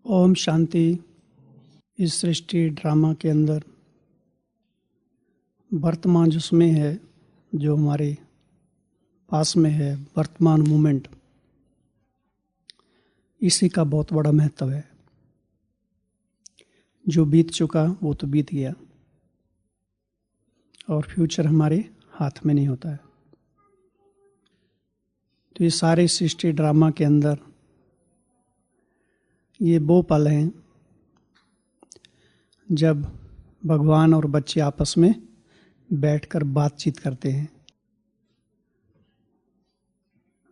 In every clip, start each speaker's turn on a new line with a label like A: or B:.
A: ओम शांति। इस सृष्टि ड्रामा के अंदर वर्तमान जिसमें है, जो हमारे पास में है, वर्तमान मोमेंट, इसी का बहुत बड़ा महत्व है। जो बीत चुका वो तो बीत गया और फ्यूचर हमारे हाथ में नहीं होता है। तो ये सारे सृष्टि ड्रामा के अंदर ये वो पल हैं जब भगवान और बच्चे आपस में बैठकर बातचीत करते हैं,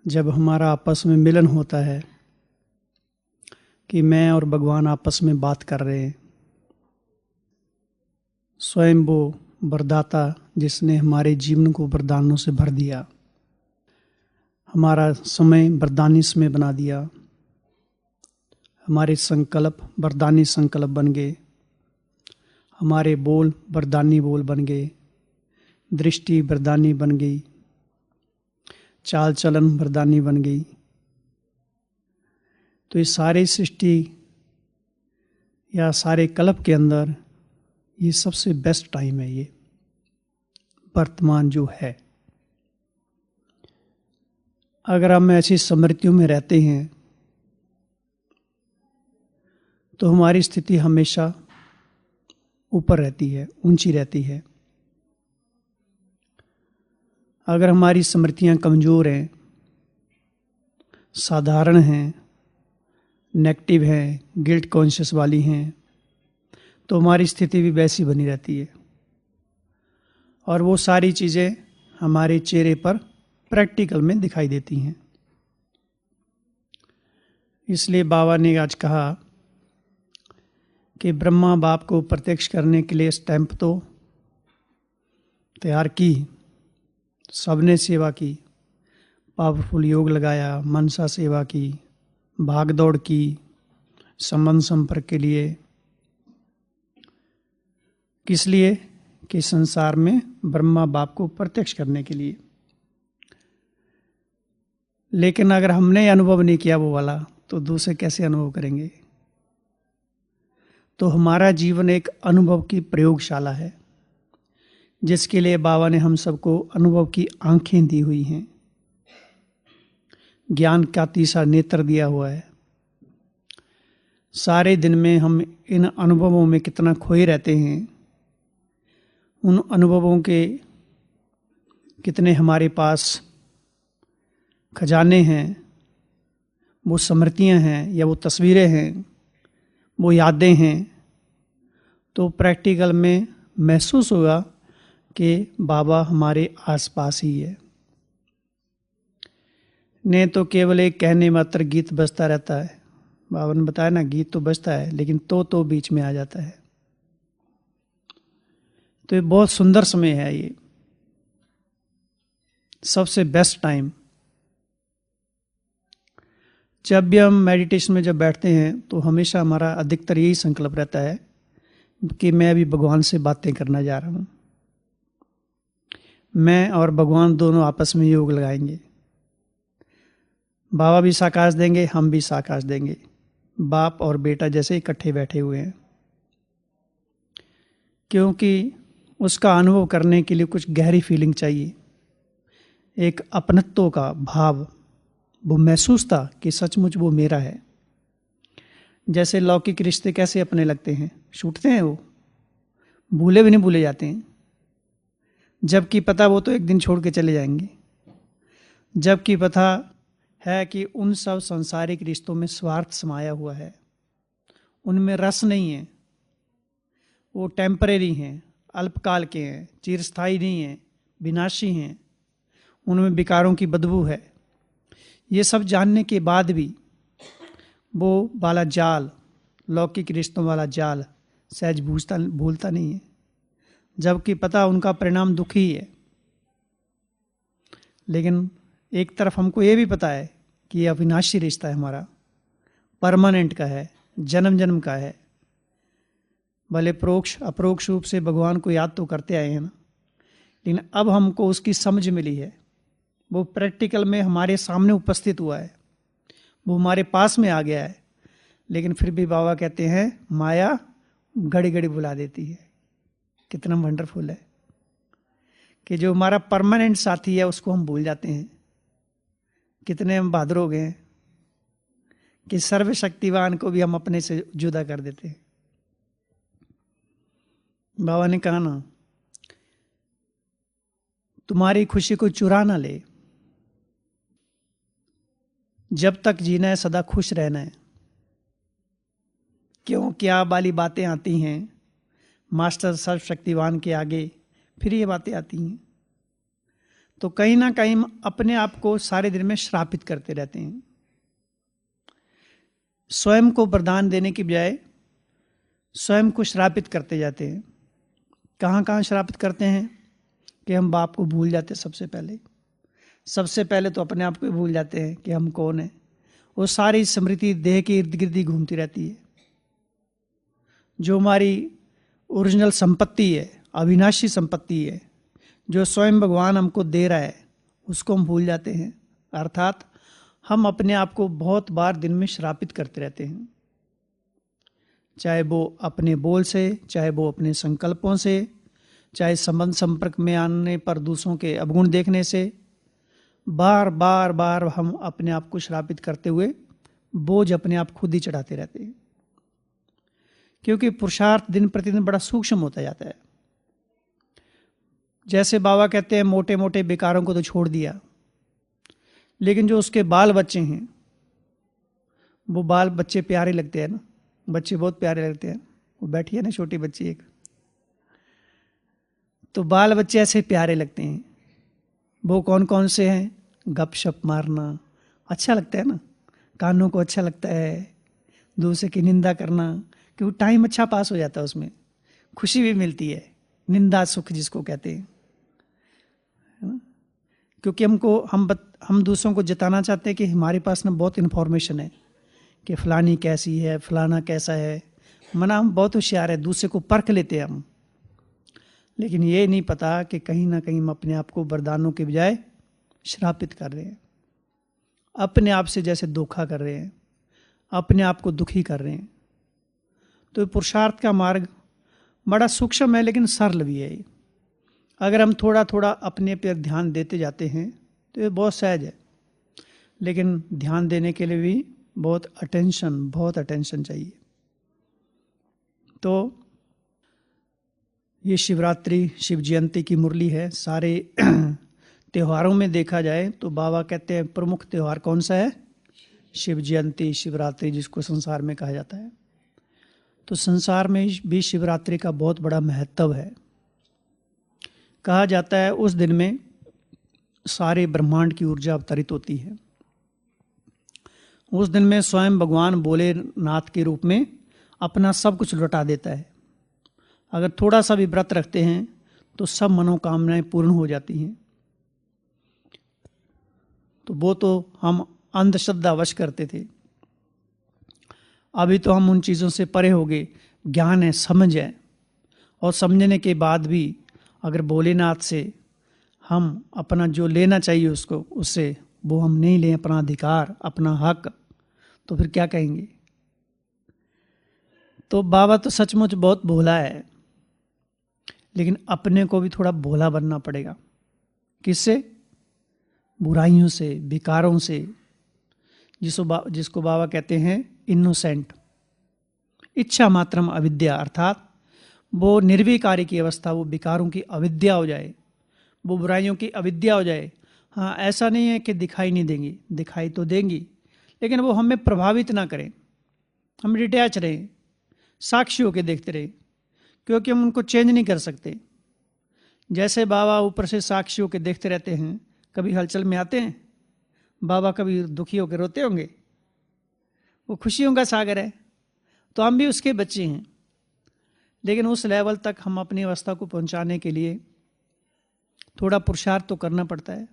A: जब हमारा आपस में मिलन होता है कि मैं और भगवान आपस में बात कर रहे हैं। स्वयं वो वरदाता जिसने हमारे जीवन को वरदानों से भर दिया, हमारा समय वरदानी समय बना दिया, हमारे संकल्प वरदानी संकल्प बन गए, हमारे बोल वरदानी बोल बन गए, दृष्टि वरदानी बन गई, चाल चलन वरदानी बन गई। तो इस सारे सृष्टि या सारे कल्प के अंदर ये सबसे बेस्ट टाइम है, ये वर्तमान जो है। अगर हम ऐसी स्मृतियों में रहते हैं तो हमारी स्थिति हमेशा ऊपर रहती है, ऊंची रहती है। अगर हमारी स्मृतियां कमजोर हैं, साधारण हैं, नेगेटिव हैं, गिल्ट कॉन्शियस वाली हैं, तो हमारी स्थिति भी वैसी बनी रहती है और वो सारी चीज़ें हमारे चेहरे पर प्रैक्टिकल में दिखाई देती हैं। इसलिए बाबा ने आज कहा कि ब्रह्मा बाप को प्रत्यक्ष करने के लिए स्टैंप तो तैयार की, सबने सेवा की, पावरफुल योग लगाया, मनसा सेवा की, भाग दौड़ की, संबंध संपर्क के लिए। किस लिए? कि संसार में ब्रह्मा बाप को प्रत्यक्ष करने के लिए। लेकिन अगर हमने अनुभव नहीं किया वो वाला, तो दूसरे कैसे अनुभव करेंगे? तो हमारा जीवन एक अनुभव की प्रयोगशाला है, जिसके लिए बाबा ने हम सबको अनुभव की आंखें दी हुई हैं, ज्ञान का तीसरा नेत्र दिया हुआ है। सारे दिन में हम इन अनुभवों में कितना खोए रहते हैं, उन अनुभवों के कितने हमारे पास खजाने हैं, वो स्मृतियां हैं या वो तस्वीरें हैं, वो यादें हैं। तो प्रैक्टिकल में महसूस होगा कि बाबा हमारे आसपास ही है। नहीं तो केवल एक कहने मात्र गीत बजता रहता है। बाबा ने बताया ना, गीत तो बजता है लेकिन तो बीच में आ जाता है। तो ये बहुत सुंदर समय है, ये सबसे बेस्ट टाइम। जब भी हम मेडिटेशन में जब बैठते हैं तो हमेशा हमारा अधिकतर यही संकल्प रहता है कि मैं अभी भगवान से बातें करना जा रहा हूं। मैं और भगवान दोनों आपस में योग लगाएंगे। बाबा भी साकाश देंगे, हम भी साकाश देंगे। बाप और बेटा जैसे इकट्ठे बैठे हुए हैं, क्योंकि उसका अनुभव करने के लिए कुछ गहरी फीलिंग चाहिए, एक अपनत्व का भाव। वो महसूस था कि सचमुच वो मेरा है। जैसे लौकिक रिश्ते कैसे अपने लगते हैं, छूटते हैं, वो भूले भी नहीं भूले जाते हैं, जबकि पता वो तो एक दिन छोड़ के चले जाएंगे। जबकि पता है कि उन सब सांसारिक रिश्तों में स्वार्थ समाया हुआ है, उनमें रस नहीं है, वो टेम्परेरी हैं, अल्पकाल के हैं, चिरस्थायी नहीं हैं, विनाशी हैं, उनमें विकारों की बदबू है। ये सब जानने के बाद भी वो वाला जाल, लौकिक रिश्तों वाला जाल सहज भूलता नहीं है, जबकि पता उनका परिणाम दुखी है। लेकिन एक तरफ हमको ये भी पता है कि ये अविनाशी रिश्ता है हमारा, परमानेंट का है, जन्म जन्म का है। भले प्रोक्ष अप्रोक्ष रूप से भगवान को याद तो करते आए हैं ना, लेकिन अब हमको उसकी समझ मिली है, वो प्रैक्टिकल में हमारे सामने उपस्थित हुआ है, वो हमारे पास में आ गया है। लेकिन फिर भी बाबा कहते हैं माया घड़ी घड़ी बुला देती है। कितना वंडरफुल है कि जो हमारा परमानेंट साथी है उसको हम भूल जाते हैं। कितने हम बहादुर हो गए हैं कि सर्वशक्तिवान को भी हम अपने से जुदा कर देते हैं। बाबा ने कहा ना, तुम्हारी खुशी को चुरा ना ले, जब तक जीना है सदा खुश रहना है। क्यों क्या वाली बातें आती हैं मास्टर सर्वशक्तिवान के आगे, फिर ये बातें आती हैं तो कहीं ना कहीं हम अपने आप को सारे दिन में श्रापित करते रहते हैं। स्वयं को वरदान देने की बजाय स्वयं को श्रापित करते जाते हैं। कहाँ कहाँ श्रापित करते हैं कि हम बाप को भूल जाते हैं। सबसे पहले तो अपने आप को भूल जाते हैं कि हम कौन हैं। वो सारी स्मृति देह के इर्द गिर्द ही घूमती रहती है। जो हमारी ओरिजिनल संपत्ति है, अविनाशी संपत्ति है, जो स्वयं भगवान हमको दे रहा है, उसको हम भूल जाते हैं। अर्थात हम अपने आप को बहुत बार दिन में श्रापित करते रहते हैं, चाहे वो अपने बोल से, चाहे वो अपने संकल्पों से, चाहे संबंध संपर्क में आने पर दूसरों के अवगुण देखने से। बार बार बार हम अपने आप को श्रापित करते हुए बोझ अपने आप खुद ही चढ़ाते रहते हैं, क्योंकि पुरुषार्थ दिन प्रतिदिन बड़ा सूक्ष्म होता जाता है। जैसे बाबा कहते हैं मोटे मोटे विकारों को तो छोड़ दिया, लेकिन जो उसके बाल बच्चे हैं वो बाल बच्चे प्यारे लगते हैं ना, बच्चे बहुत प्यारे लगते हैं। वो बैठी है ना छोटी बच्ची एक, तो बाल बच्चे ऐसे प्यारे लगते हैं। वो कौन कौन से हैं? गपशप मारना अच्छा लगता है ना, कानों को अच्छा लगता है, दूसरे की निंदा करना, क्योंकि टाइम अच्छा पास हो जाता है, उसमें खुशी भी मिलती है, निंदा सुख जिसको कहते हैं, है ना। क्योंकि हम दूसरों को जताना चाहते हैं कि हमारे पास ना बहुत इन्फॉर्मेशन है कि फलानी कैसी है, फलाना कैसा है। मना हम बहुत होशियार है, दूसरे को परख लेते हैं हम, लेकिन ये नहीं पता कि कहीं ना कहीं हम अपने आप को वरदानों के बजाय श्रापित कर रहे हैं। अपने आप से जैसे धोखा कर रहे हैं, अपने आप को दुखी कर रहे हैं। तो पुरुषार्थ का मार्ग बड़ा सूक्ष्म है लेकिन सरल भी है। अगर हम थोड़ा थोड़ा अपने पर ध्यान देते जाते हैं तो ये बहुत सहज है, लेकिन ध्यान देने के लिए भी बहुत अटेंशन चाहिए। तो ये शिवरात्रि, शिव जयंती की मुरली है। सारे त्योहारों में देखा जाए तो बाबा कहते हैं प्रमुख त्यौहार कौन सा है? शिव जयंती, शिवरात्रि, जिसको संसार में कहा जाता है। तो संसार में भी शिवरात्रि का बहुत बड़ा महत्व है। कहा जाता है उस दिन में सारे ब्रह्मांड की ऊर्जा अवतरित होती है। उस दिन में स्वयं भगवान भोलेनाथ के रूप में अपना सब कुछ लौटा देता है। अगर थोड़ा सा भी व्रत रखते हैं तो सब मनोकामनाएं पूर्ण हो जाती हैं। तो वो तो हम अंधश्रद्धावश करते थे, अभी तो हम उन चीज़ों से परे हो गए। ज्ञान है, समझ है, और समझने के बाद भी अगर भोलेनाथ से हम अपना जो लेना चाहिए उससे वो हम नहीं लें, अपना अधिकार, अपना हक, तो फिर क्या कहेंगे? तो बाबा तो सचमुच बहुत भोला है, लेकिन अपने को भी थोड़ा भोला बनना पड़ेगा। किससे? बुराइयों से, विकारों से, जिसको बाबा कहते हैं इनोसेंट। इच्छा मात्रम अविद्या, अर्थात वो निर्विकारी की अवस्था, वो विकारों की अविद्या हो जाए, वो बुराइयों की अविद्या हो जाए। हाँ, ऐसा नहीं है कि दिखाई नहीं देंगी, दिखाई तो देंगी, लेकिन वो हमें प्रभावित ना करें। हम डिटैच रहें, साक्षी होकर देखते रहें, क्योंकि हम उनको चेंज नहीं कर सकते। जैसे बाबा ऊपर से साक्षी होकर देखते रहते हैं, कभी हलचल में आते हैं। बाबा कभी दुखी होकर रोते होंगे? वो खुशियों का सागर है, तो हम भी उसके बच्चे हैं। लेकिन उस लेवल तक हम अपनी अवस्था को पहुंचाने के लिए थोड़ा पुरुषार्थ तो करना पड़ता है,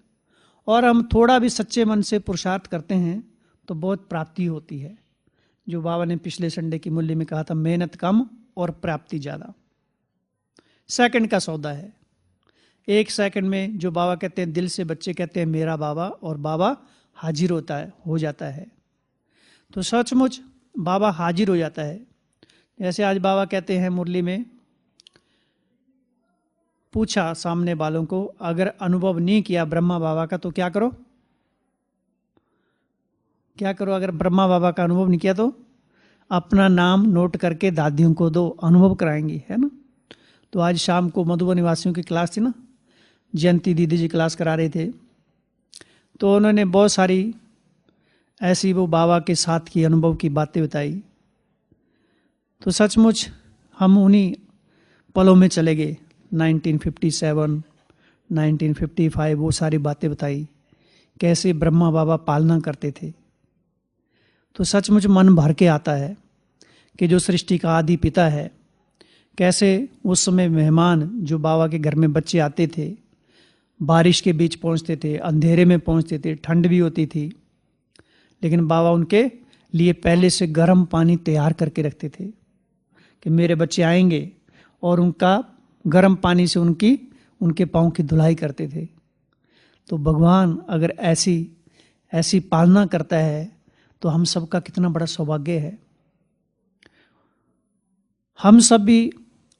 A: और हम थोड़ा भी सच्चे मन से पुरुषार्थ करते हैं तो बहुत प्राप्ति होती है। जो बाबा ने पिछले संडे की मूल्य में कहा था, मेहनत कम और प्राप्ति ज़्यादा। सेकंड का सौदा है। 1 सेकंड में जो बाबा कहते हैं, दिल से बच्चे कहते हैं मेरा बाबा, और बाबा हाजिर हो जाता है। तो सचमुच बाबा हाजिर हो जाता है। जैसे आज बाबा कहते हैं मुरली में, पूछा सामने वालों को, अगर अनुभव नहीं किया ब्रह्मा बाबा का तो क्या करो? क्या करो? अगर ब्रह्मा बाबा का अनुभव नहीं किया तो अपना नाम नोट करके दादियों को दो, अनुभव कराएंगी, है ना। तो आज शाम को मधुबन निवासियों की क्लास थी ना, जयंती दीदी जी क्लास करा रहे थे, तो उन्होंने बहुत सारी ऐसी वो बाबा के साथ की अनुभव की बातें बताई। तो सचमुच हम उन्हीं पलों में चले गए। 1957, 1955 वो सारी बातें बताई, कैसे ब्रह्मा बाबा पालना करते थे। तो सचमुच मन भर के आता है कि जो सृष्टि का आदि पिता है, कैसे उस समय मेहमान जो बाबा के घर में बच्चे आते थे, बारिश के बीच पहुंचते थे, अंधेरे में पहुंचते थे, ठंड भी होती थी, लेकिन बाबा उनके लिए पहले से गर्म पानी तैयार करके रखते थे कि मेरे बच्चे आएंगे, और उनका गर्म पानी से उनके पाँव की धुलाई करते थे। तो भगवान अगर ऐसी पालना करता है तो हम सबका कितना बड़ा सौभाग्य है। हम सब भी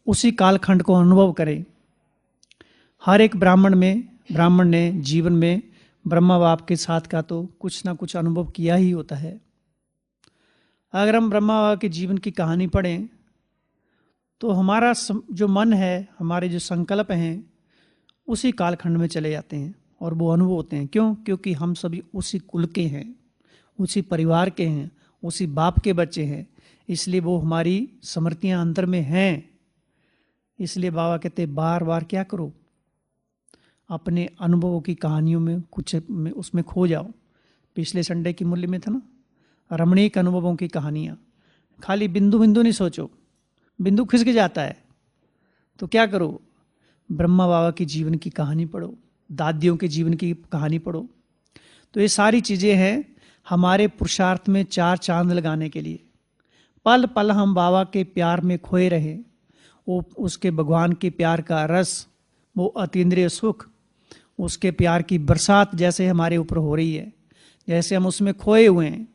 A: उसी कालखंड को अनुभव करें। हर एक ब्राह्मण ने जीवन में ब्रह्मा बाप के साथ का तो कुछ ना कुछ अनुभव किया ही होता है। अगर हम ब्रह्मा बाप के जीवन की कहानी पढ़ें तो हमारा जो मन है, हमारे जो संकल्प हैं, उसी कालखंड में चले जाते हैं और वो अनुभव होते हैं। क्यों? क्योंकि हम सभी उसी कुल के हैं, उसी परिवार के हैं, उसी बाप के बच्चे हैं, इसलिए वो हमारी स्मृतियां अंदर में हैं। इसलिए बाबा कहते बार बार क्या करो, अपने अनुभवों की कहानियों में कुछ में उसमें खो जाओ। पिछले संडे की मुरली में था ना, रमणीक अनुभवों की कहानियाँ। खाली बिंदु बिंदु नहीं सोचो, बिंदु खिसक जाता है, तो क्या करो, ब्रह्मा बाबा की जीवन की कहानी पढ़ो, दादियों के जीवन की कहानी पढ़ो। तो ये सारी चीज़ें हैं हमारे पुरुषार्थ में चार चांद लगाने के लिए। पल पल हम बाबा के प्यार में खोए रहे, वो उसके भगवान के प्यार का रस, वो अतीन्द्रिय सुख, उसके प्यार की बरसात जैसे हमारे ऊपर हो रही है, जैसे हम उसमें खोए हुए हैं,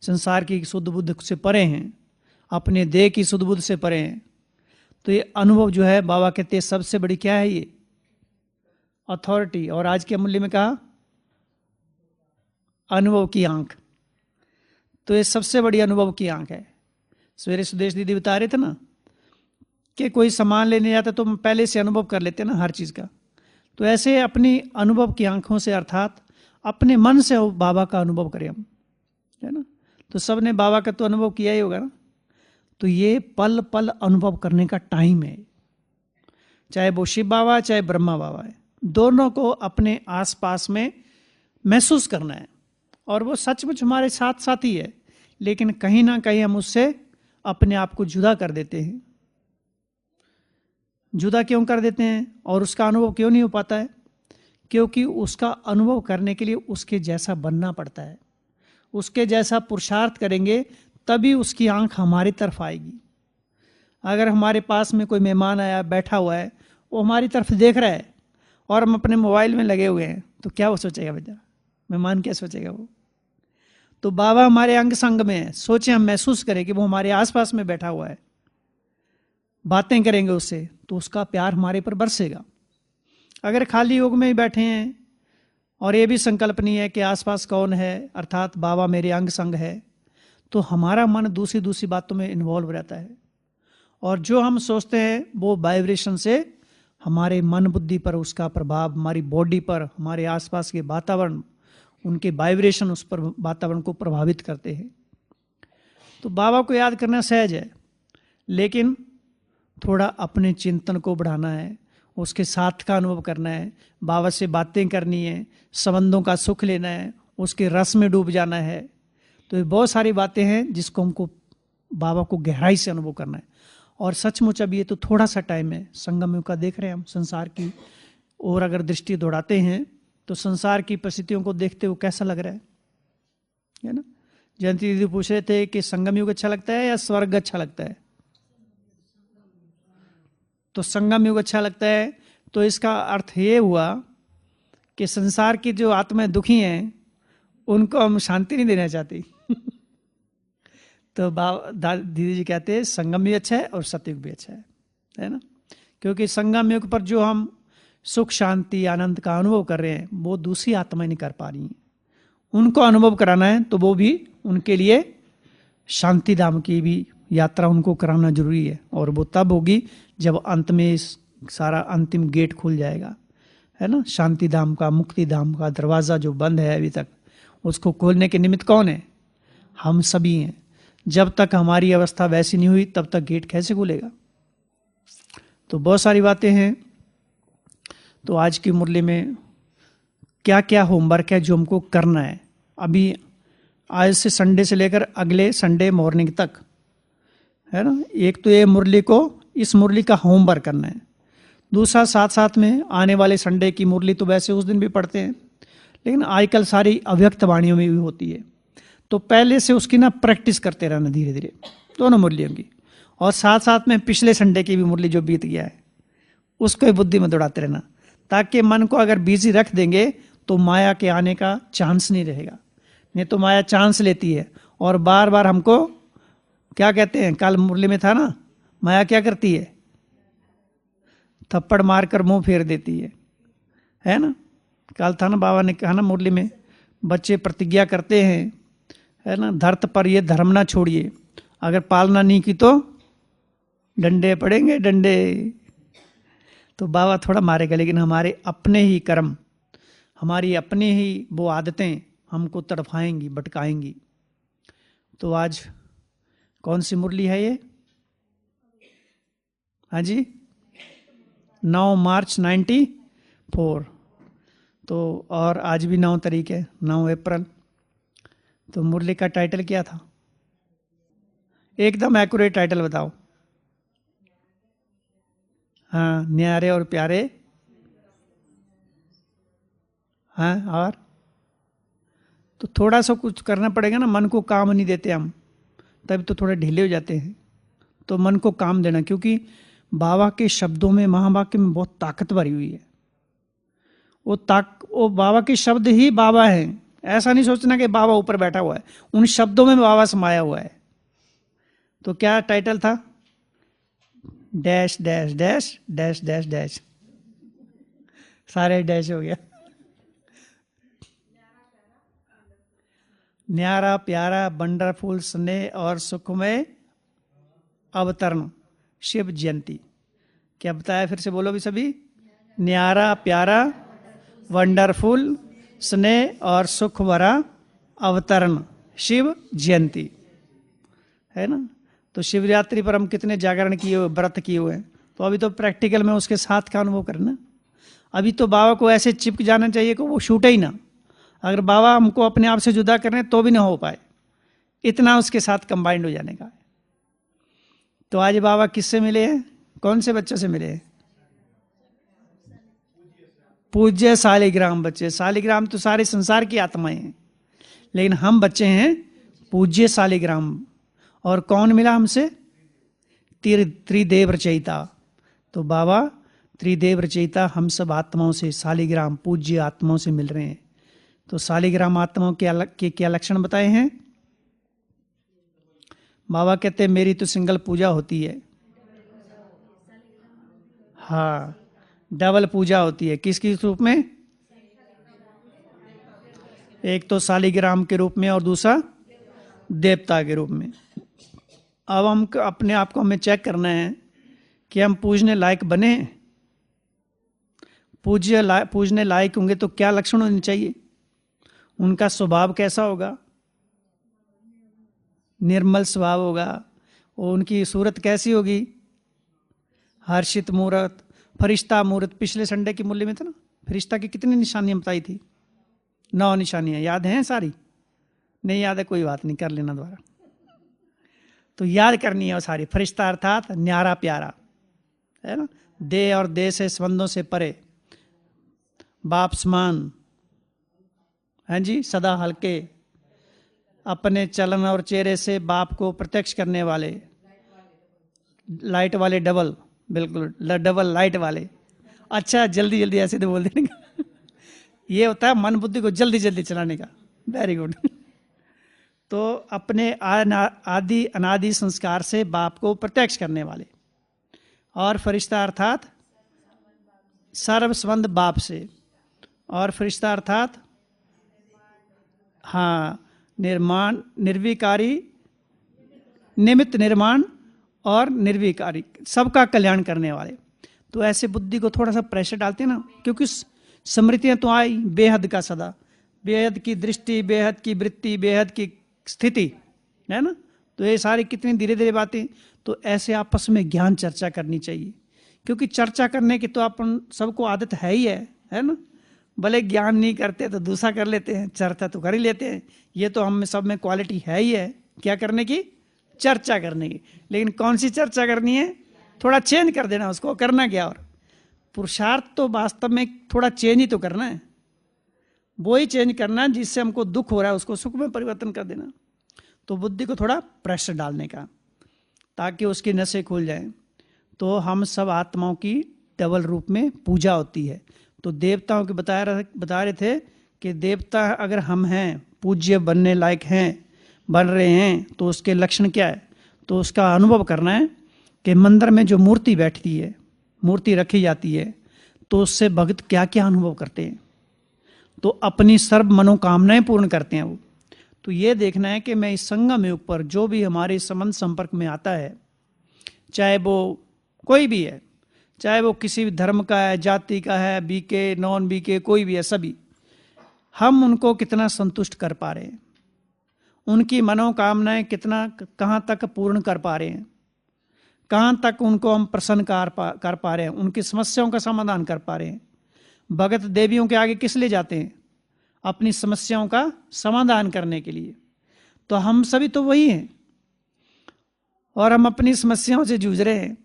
A: संसार की शुद्ध बुद्ध से परे हैं, अपने देह की शुद्ध बुद्ध से परे हैं। तो ये अनुभव जो है, बाबा कहते हैं सबसे बड़ी क्या है, ये अथॉरिटी। और आज के मूल्य में कहा अनुभव की आंख। तो ये सबसे बड़ी अनुभव की आंख है। सवेरे सुदेश दीदी बता रहे थे ना कि कोई सामान लेने जाता तो हम पहले से अनुभव कर लेते हैं ना हर चीज़ का। तो ऐसे अपनी अनुभव की आंखों से, अर्थात अपने मन से बाबा का अनुभव करें हम, है ना। तो सब ने बाबा का तो अनुभव किया ही होगा ना। तो ये पल पल अनुभव करने का टाइम है, चाहे वो शिव बाबा चाहे ब्रह्मा बाबा है, दोनों को अपने आसपास में महसूस करना है। और वो सचमुच हमारे साथ साथ ही है, लेकिन कहीं ना कहीं हम उससे अपने आप को जुदा कर देते हैं। जुदा क्यों कर देते हैं और उसका अनुभव क्यों नहीं हो पाता है? क्योंकि उसका अनुभव करने के लिए उसके जैसा बनना पड़ता है। उसके जैसा पुरुषार्थ करेंगे तभी उसकी आंख हमारी तरफ आएगी। अगर हमारे पास में कोई मेहमान आया, बैठा हुआ है, वो हमारी तरफ देख रहा है और हम अपने मोबाइल में लगे हुए हैं, तो क्या वो सोचेगा बेटा? मेहमान क्या सोचेगा वो? तो बाबा हमारे अंग संग में है। सोचें, हम महसूस करें कि वो हमारे आसपास में बैठा हुआ है, बातें करेंगे उससे, तो उसका प्यार हमारे पर बरसेगा। अगर खाली योग में ही बैठे हैं और ये भी संकल्प नहीं है कि आसपास कौन है, अर्थात बाबा मेरे अंग संग है, तो हमारा मन दूसरी दूसरी बातों में इन्वॉल्व रहता है। और जो हम सोचते हैं वो वाइब्रेशन से हमारे मन बुद्धि पर उसका प्रभाव, हमारी बॉडी पर, हमारे आसपास के वातावरण, उनके वाइब्रेशन उस पर वातावरण को प्रभावित करते हैं। तो बाबा को याद करना सहज है, लेकिन थोड़ा अपने चिंतन को बढ़ाना है, उसके साथ का अनुभव करना है, बाबा से बातें करनी है, संबंधों का सुख लेना है, उसके रस में डूब जाना है। तो ये बहुत सारी बातें हैं जिसको हमको बाबा को गहराई से अनुभव करना है। और सचमुच अब ये तो थोड़ा सा टाइम है, संगम युग का देख रहे हैं हम, संसार की और अगर दृष्टि दौड़ाते हैं तो संसार की परिस्थितियों को देखते हुए कैसा लग रहा है ना। जयंती दीदी पूछ रहे थे कि संगम युग अच्छा लगता है या स्वर्ग अच्छा लगता है? तो संगम युग अच्छा लगता है। तो इसका अर्थ ये हुआ कि संसार की जो आत्माएं दुखी हैं उनको हम शांति नहीं देना चाहती। तो दीदी जी कहते हैं संगम भी अच्छा है और सतयुग भी अच्छा है ना। क्योंकि संगम युग पर जो हम सुख शांति आनंद का अनुभव कर रहे हैं वो दूसरी आत्माएं नहीं कर पा रही हैं। उनको अनुभव कराना है तो वो भी उनके लिए शांति धाम की भी यात्रा उनको कराना जरूरी है। और वो तब होगी जब अंत में सारा अंतिम गेट खुल जाएगा, है ना। शांति धाम का, मुक्ति धाम का दरवाज़ा जो बंद है अभी तक, उसको खोलने के निमित्त कौन है? हम सभी हैं। जब तक हमारी अवस्था वैसी नहीं हुई तब तक गेट कैसे खुलेगा? तो बहुत सारी बातें हैं। तो आज की मुरली में क्या क्या होमवर्क है जो हमको करना है अभी, आज से संडे से लेकर अगले संडे मॉर्निंग तक, है ना। एक तो ये मुरली को, इस मुरली का होमवर्क करना है। दूसरा साथ साथ में आने वाले संडे की मुरली तो वैसे उस दिन भी पढ़ते हैं, लेकिन आजकल सारी अव्यक्त वाणियों में भी होती है। तो पहले से उसकी ना प्रैक्टिस करते रहना धीरे धीरे दोनों मुरलियों की। और साथ साथ में पिछले संडे की भी मुरली जो बीत गया है उसको भी बुद्धि में दौड़ाते रहना, ताकि मन को अगर बिजी रख देंगे तो माया के आने का चांस नहीं रहेगा। नहीं तो माया चांस लेती है और बार बार हमको क्या कहते हैं, कल मुरली में था ना, माया क्या करती है? थप्पड़ मारकर मुंह फेर देती है ना। कल था ना, बाबा ने कहा ना मुरली में, बच्चे प्रतिज्ञा करते हैं, है ना, धरत पर ये धर्म ना छोड़िए, अगर पालना नहीं की तो डंडे पड़ेंगे डंडे। तो बाबा थोड़ा मारेगा, लेकिन हमारे अपने ही कर्म, हमारी अपनी ही वो आदतें हमको तड़फाएंगी, भटकाएंगी। तो आज कौन सी मुरली है ये? हाँ जी, 9 मार्च 94। तो और आज भी 9 तारीख है, 9 अप्रैल। तो मुरली का टाइटल क्या था? एकदम एक्यूरेट टाइटल बताओ। हाँ, न्यारे और प्यारे। हाँ, और तो थोड़ा सा कुछ करना पड़ेगा ना, मन को काम नहीं देते हम, तब तो थोड़े ढीले हो जाते हैं। तो मन को काम देना, क्योंकि बाबा के शब्दों में, महावाक्य में बहुत ताकत भरी हुई है। वो बाबा के शब्द ही बाबा हैं। ऐसा नहीं सोचना कि बाबा ऊपर बैठा हुआ है, उन शब्दों में बाबा समाया हुआ है। तो क्या टाइटल था? Dash dash dash dash dash dash, सारे डैश हो गया। न्यारा प्यारा वंडरफुल स्नेह और सुखमय अवतरण शिव जयंती। क्या बताया? फिर से बोलो भी सभी। न्यारा प्यारा वंडरफुल स्नेह और सुख भरा अवतरण शिव जयंती, है ना। तो शिवरात्रि पर हम कितने जागरण किए हुए, व्रत किए हुए हैं। तो अभी तो प्रैक्टिकल में उसके साथ का अनुभव करना। अभी तो बाबा को ऐसे चिपक जाना चाहिए कि वो छूटे ही ना। अगर बाबा हमको अपने आप से जुदा करने तो भी ना हो पाए, इतना उसके साथ कंबाइंड हो जाने का है। तो आज बाबा किससे मिले हैं? कौन से बच्चों से मिले हैं? पूज्य शालिग्राम बच्चे। शालिग्राम तो सारे संसार की आत्माएं हैं, लेकिन हम बच्चे हैं पूज्य शालिग्राम। और कौन मिला हमसे? त्रिदेव रचयिता। तो बाबा त्रिदेव रचयिता हम सब आत्माओं से, शालिग्राम पूज्य आत्माओं से मिल रहे हैं। तो शालिग्राम आत्माओं के क्या लक्षण बताए हैं? बाबा कहते हैं मेरी तो सिंगल पूजा होती है। हाँ, डबल पूजा होती है। किसकी रूप में? एक तो शालिग्राम के रूप में और दूसरा देवता के रूप में। अब हम अपने आप को हमें चेक करना है कि हम पूजने लायक बने। पूजने लायक होंगे तो क्या लक्षण होने चाहिए? उनका स्वभाव कैसा होगा? निर्मल स्वभाव होगा। और उनकी सूरत कैसी होगी? हर्षित मूर्त, फरिश्ता मूर्त। पिछले संडे की मुरली में था ना, फरिश्ता की कितनी निशानियां बताई थी? 9 निशानियां। याद हैं सारी? नहीं याद है, कोई बात नहीं, कर लेना दोबारा। तो याद करनी है वो सारी। फरिश्ता अर्थात न्यारा प्यारा, है ना। दे और दे से संबंधों से परे, बाप समान, हैं जी, सदा हल्के, अपने चलन और चेहरे से बाप को प्रत्यक्ष करने वाले, लाइट वाले, डबल, बिल्कुल डबल लाइट वाले। अच्छा, जल्दी जल्दी ऐसे तो बोल देने का। ये होता है मन बुद्धि को जल्दी जल्दी चलाने का। Very good. तो अपने आदि अनादि संस्कार से बाप को प्रत्यक्ष करने वाले, और फरिश्ता अर्थात सर्व संबंध बाप से, और फरिश्ता अर्थात हाँ निर्माण निर्विकारी, निमित्त निर्माण और निर्विकारी, सबका कल्याण करने वाले। तो ऐसे बुद्धि को थोड़ा सा प्रेशर डालते हैं ना, क्योंकि स्मृतियां तो आई बेहद का सदा, बेहद की दृष्टि, बेहद की वृत्ति, बेहद की स्थिति, है ना। तो ये सारी कितनी धीरे धीरे बातें, तो ऐसे आपस में ज्ञान चर्चा करनी चाहिए, क्योंकि चर्चा करने की तो अपन सबको आदत है ही है ना। भले ज्ञान नहीं करते तो दूसरा कर लेते हैं, चर्चा तो कर ही लेते हैं। ये तो हम में सब में क्वालिटी है ही है, क्या करने की, चर्चा करने की। लेकिन कौन सी चर्चा करनी है, थोड़ा चेंज कर देना उसको, करना क्या। और पुरुषार्थ तो वास्तव में थोड़ा चेंज ही तो करना है, वो ही चेंज करना है जिससे हमको दुख हो रहा है उसको सुख में परिवर्तन कर देना। तो बुद्धि को थोड़ा प्रेशर डालने का, ताकि उसकी नसें खुल जाएं। तो हम सब आत्माओं की डबल रूप में पूजा होती है। तो देवताओं के बता रहे थे कि देवता अगर हम हैं, पूज्य बनने लायक हैं, बन रहे हैं, तो उसके लक्षण क्या है। तो उसका अनुभव करना है कि मंदिर में जो मूर्ति बैठती है, मूर्ति रखी जाती है, तो उससे भक्त क्या क्या अनुभव करते हैं। तो अपनी सर्व मनोकामनाएं पूर्ण करते हैं वो। तो ये देखना है कि मैं इस संगम युग पर जो भी हमारे संबंध संपर्क में आता है, चाहे वो कोई भी है, चाहे वो किसी भी धर्म का है, जाति का है, बीके नॉन बीके कोई भी है, सभी हम उनको कितना संतुष्ट कर पा रहे हैं, उनकी मनोकामनाएं कितना कहाँ तक पूर्ण कर पा रहे हैं, कहाँ तक उनको हम प्रसन्न कर पा रहे हैं, उनकी समस्याओं का समाधान कर पा रहे हैं। भगत देवियों के आगे किस लिए जाते हैं, अपनी समस्याओं का समाधान करने के लिए। तो हम सभी तो वही हैं, और हम अपनी समस्याओं से जूझ रहे हैं।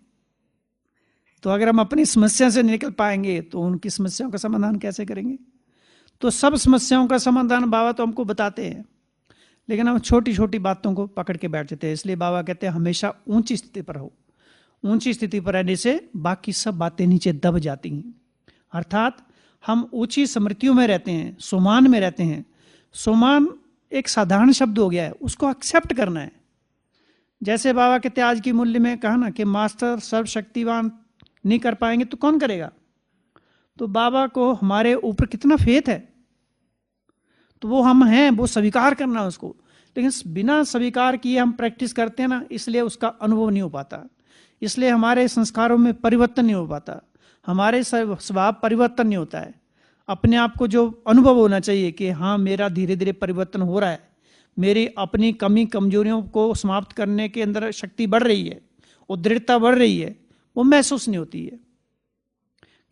A: तो अगर हम अपनी समस्या से निकल पाएंगे तो उनकी समस्याओं का समाधान कैसे करेंगे। तो सब समस्याओं का समाधान बाबा तो हमको बताते हैं, लेकिन हम छोटी छोटी बातों को पकड़ के बैठ जाते हैं। इसलिए बाबा कहते हैं हमेशा ऊंची स्थिति पर हो। ऊंची स्थिति पर रहने से बाकी सब बातें नीचे दब जाती हैं। अर्थात हम ऊंची स्मृतियों में रहते हैं, सुमान में रहते हैं। सुमान एक साधारण शब्द हो गया है, उसको एक्सेप्ट करना है। जैसे बाबा कहते आज की मूल्य में कहा ना कि मास्टर सर्वशक्तिवान नहीं कर पाएंगे तो कौन करेगा। तो बाबा को हमारे ऊपर कितना फेथ है, तो वो हम हैं, वो स्वीकार करना उसको। लेकिन बिना स्वीकार किए हम प्रैक्टिस करते हैं ना, इसलिए उसका अनुभव नहीं हो पाता, इसलिए हमारे संस्कारों में परिवर्तन नहीं हो पाता, हमारे स्वभाव परिवर्तन नहीं होता है। अपने आप को जो अनुभव होना चाहिए कि हाँ मेरा धीरे धीरे परिवर्तन हो रहा है, मेरी अपनी कमी कमजोरियों को समाप्त करने के अंदर शक्ति बढ़ रही है, वो दृढ़ता बढ़ रही है, वो महसूस नहीं होती है।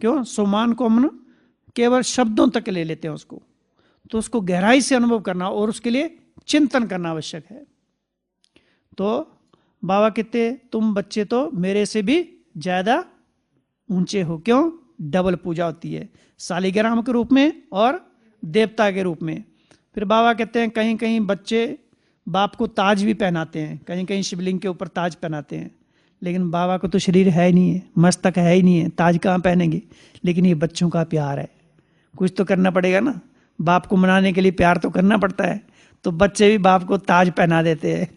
A: क्यों, सोमान को हम केवल शब्दों तक ले लेते हैं उसको। तो उसको गहराई से अनुभव करना और उसके लिए चिंतन करना आवश्यक है। तो बाबा कहते तुम बच्चे तो मेरे से भी ज्यादा ऊंचे हो। क्यों, डबल पूजा होती है, शालिग्राम के रूप में और देवता के रूप में। फिर बाबा कहते हैं कहीं कहीं बच्चे बाप को ताज भी पहनाते हैं, कहीं कहीं शिवलिंग के ऊपर ताज पहनाते हैं। लेकिन बाबा को तो शरीर है ही नहीं है, मस्तक है ही नहीं है, ताज कहाँ पहनेंगे। लेकिन ये बच्चों का प्यार है, कुछ तो करना पड़ेगा ना, बाप को मनाने के लिए प्यार तो करना पड़ता है। तो बच्चे भी बाप को ताज पहना देते हैं।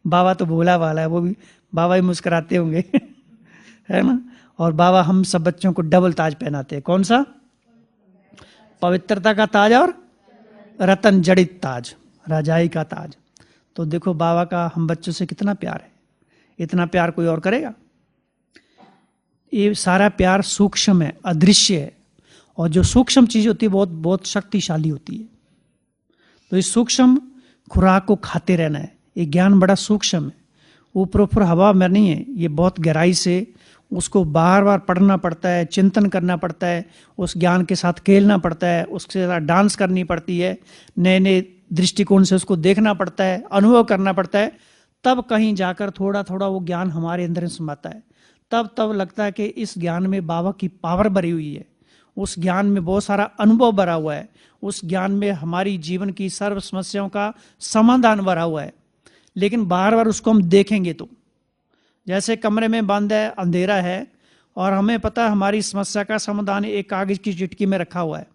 A: बाबा तो भोला वाला है, वो भी बाबा ही मुस्कुराते होंगे है ना। और बाबा हम सब बच्चों को डबल ताज पहनाते हैं। कौन सा, पवित्रता का ताज और रतन जड़ित ताज, राजाई का ताज। तो देखो बाबा का हम बच्चों से कितना प्यार है, इतना प्यार कोई और करेगा। ये सारा प्यार सूक्ष्म है, अदृश्य है, और जो सूक्ष्म चीज होती है बहुत बहुत शक्तिशाली होती है। तो इस सूक्ष्म खुराक को खाते रहना है। ये ज्ञान बड़ा सूक्ष्म है, ऊपर ऊपर हवा में नहीं है, ये बहुत गहराई से उसको बार बार पढ़ना पड़ता है, चिंतन करना पड़ता है, उस ज्ञान के साथ खेलना पड़ता है, उसके साथ डांस करनी पड़ती है, नए नए दृष्टिकोण से उसको देखना पड़ता है, अनुभव करना पड़ता है। तब कहीं जाकर थोड़ा थोड़ा वो ज्ञान हमारे अंदर समाता है। तब लगता है कि इस ज्ञान में बाबा की पावर भरी हुई है, उस ज्ञान में बहुत सारा अनुभव भरा हुआ है, उस ज्ञान में हमारी जीवन की सर्व समस्याओं का समाधान भरा हुआ है। लेकिन बार बार उसको हम देखेंगे तो, जैसे कमरे में बंद है, अंधेरा है, और हमें पता है हमारी समस्या का समाधान एक कागज की चिटकी में रखा हुआ है,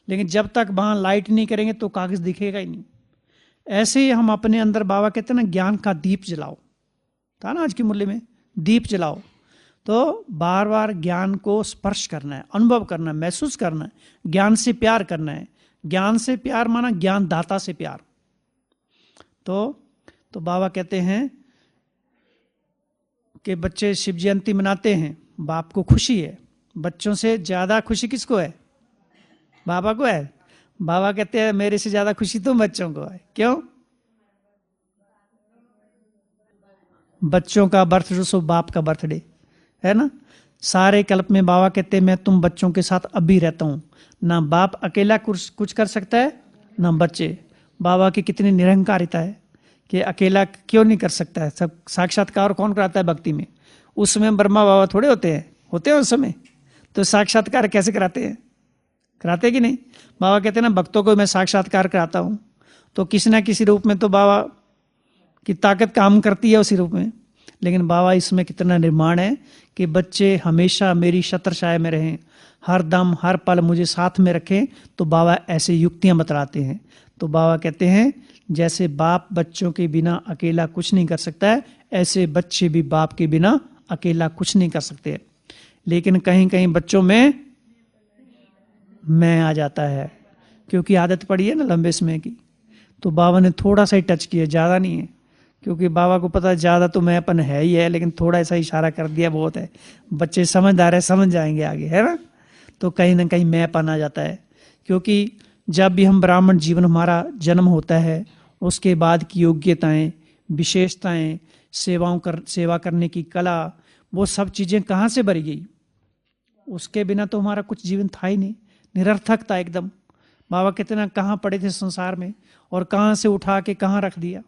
A: लेकिन जब तक वहां लाइट नहीं करेंगे तो कागज दिखेगा ही नहीं। ऐसे ही हम अपने अंदर, बाबा कहते हैं ना, ज्ञान का दीप जलाओ, था ना आज की मुरली में, दीप जलाओ। तो बार बार ज्ञान को स्पर्श करना है, अनुभव करना है, महसूस करना है, ज्ञान से प्यार करना है। ज्ञान से प्यार माना ज्ञान दाता से प्यार। तो बाबा कहते हैं कि बच्चे शिव जयंती मनाते हैं, बाप को खुशी है। बच्चों से ज्यादा खुशी किसको है? बाबा को है। बाबा कहते हैं मेरे से ज्यादा खुशी तो बच्चों को है। क्यों? बच्चों का बर्थडे सो बाप का बर्थडे है ना। सारे कल्प में बाबा कहते हैं मैं तुम बच्चों के साथ अभी रहता हूं। ना बाप अकेला कुछ कर सकता है, ना बच्चे। बाबा की कितनी निरंकारिता है कि अकेला क्यों नहीं कर सकता है। सब साक्षात्कार कौन कराता है भक्ति में? उस समय ब्रह्मा बाबा थोड़े होते हैं उस समय। तो साक्षात्कार कैसे कराते हैं? कराते कि नहीं? बाबा कहते हैं ना भक्तों को मैं साक्षात्कार कराता हूं। तो किसी ना किसी रूप में तो बाबा की ताकत काम करती है उसी रूप में। लेकिन बाबा इसमें कितना निर्माण है कि बच्चे हमेशा मेरी छत्रछाया में रहें, हर दम हर पल मुझे साथ में रखें। तो बाबा ऐसे युक्तियां बतलाते हैं। तो बाबा कहते हैं जैसे बाप बच्चों के बिना अकेला कुछ नहीं कर सकता है, ऐसे बच्चे भी बाप के बिना अकेला कुछ नहीं कर सकते। लेकिन कहीं कहीं बच्चों में मैं आ जाता है, क्योंकि आदत पड़ी है ना लंबे समय की। तो बाबा ने थोड़ा सा ही टच किया, ज्यादा नहीं है, क्योंकि बाबा को पता है ज्यादा तो मैंपन है ही है, लेकिन थोड़ा सा इशारा कर दिया बहुत है। बच्चे समझदार है, समझ जाएंगे आगे, है ना। तो कहीं ना कहीं मैंपन आ जाता है, क्योंकि जब भी हम ब्राह्मण जीवन हमारा जन्म होता है, उसके बाद की योग्यताएं, विशेषताएं, सेवा करने की कला, वो सब चीजें कहाँ से भरी गई? उसके बिना तो हमारा कुछ जीवन था ही नहीं, निरर्थक था एकदम। बाबा कितना कहाँ पड़े थे संसार में, और कहाँ से उठा के कहाँ रख दिया।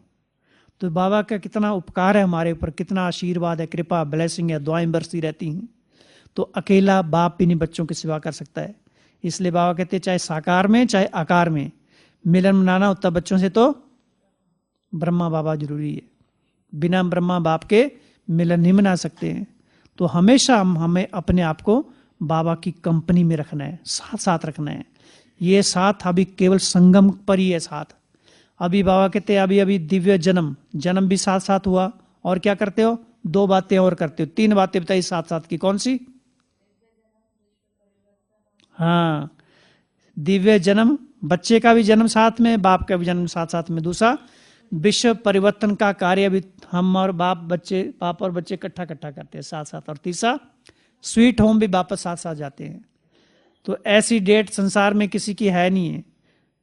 A: तो बाबा का कितना उपकार है हमारे ऊपर, कितना आशीर्वाद है, कृपा, ब्लेसिंग है, दुआएं बरसती रहती हैं। तो अकेला बाप भी नहीं बच्चों की सेवा कर सकता है। इसलिए बाबा कहते हैं चाहे साकार में चाहे आकार में मिलन मनाना होता बच्चों से, तो ब्रह्मा बाबा जरूरी है। बिना ब्रह्मा बाप के मिलन नहीं मना सकते हैं। तो हमेशा हमें अपने आप को बाबा की कंपनी में रखना है, साथ साथ रखना है। ये साथ अभी केवल संगम पर ही है साथ। अभी बाबा कहते हैं अभी अभी दिव्य जन्म भी साथ साथ हुआ। और क्या करते हो? 2 बातें और करते हो, 3 बातें बताई साथ साथ की। कौन सी? हाँ, दिव्य जन्म, बच्चे का भी जन्म साथ में, बाप का भी जन्म साथ साथ में। दूसरा, विश्व परिवर्तन का कार्य भी हम और बाप और बच्चे इकट्ठा करते हैं साथ साथ। और तीसरा, स्वीट होम भी वापस साथ साथ जाते हैं। तो ऐसी डेट संसार में किसी की है नहीं है।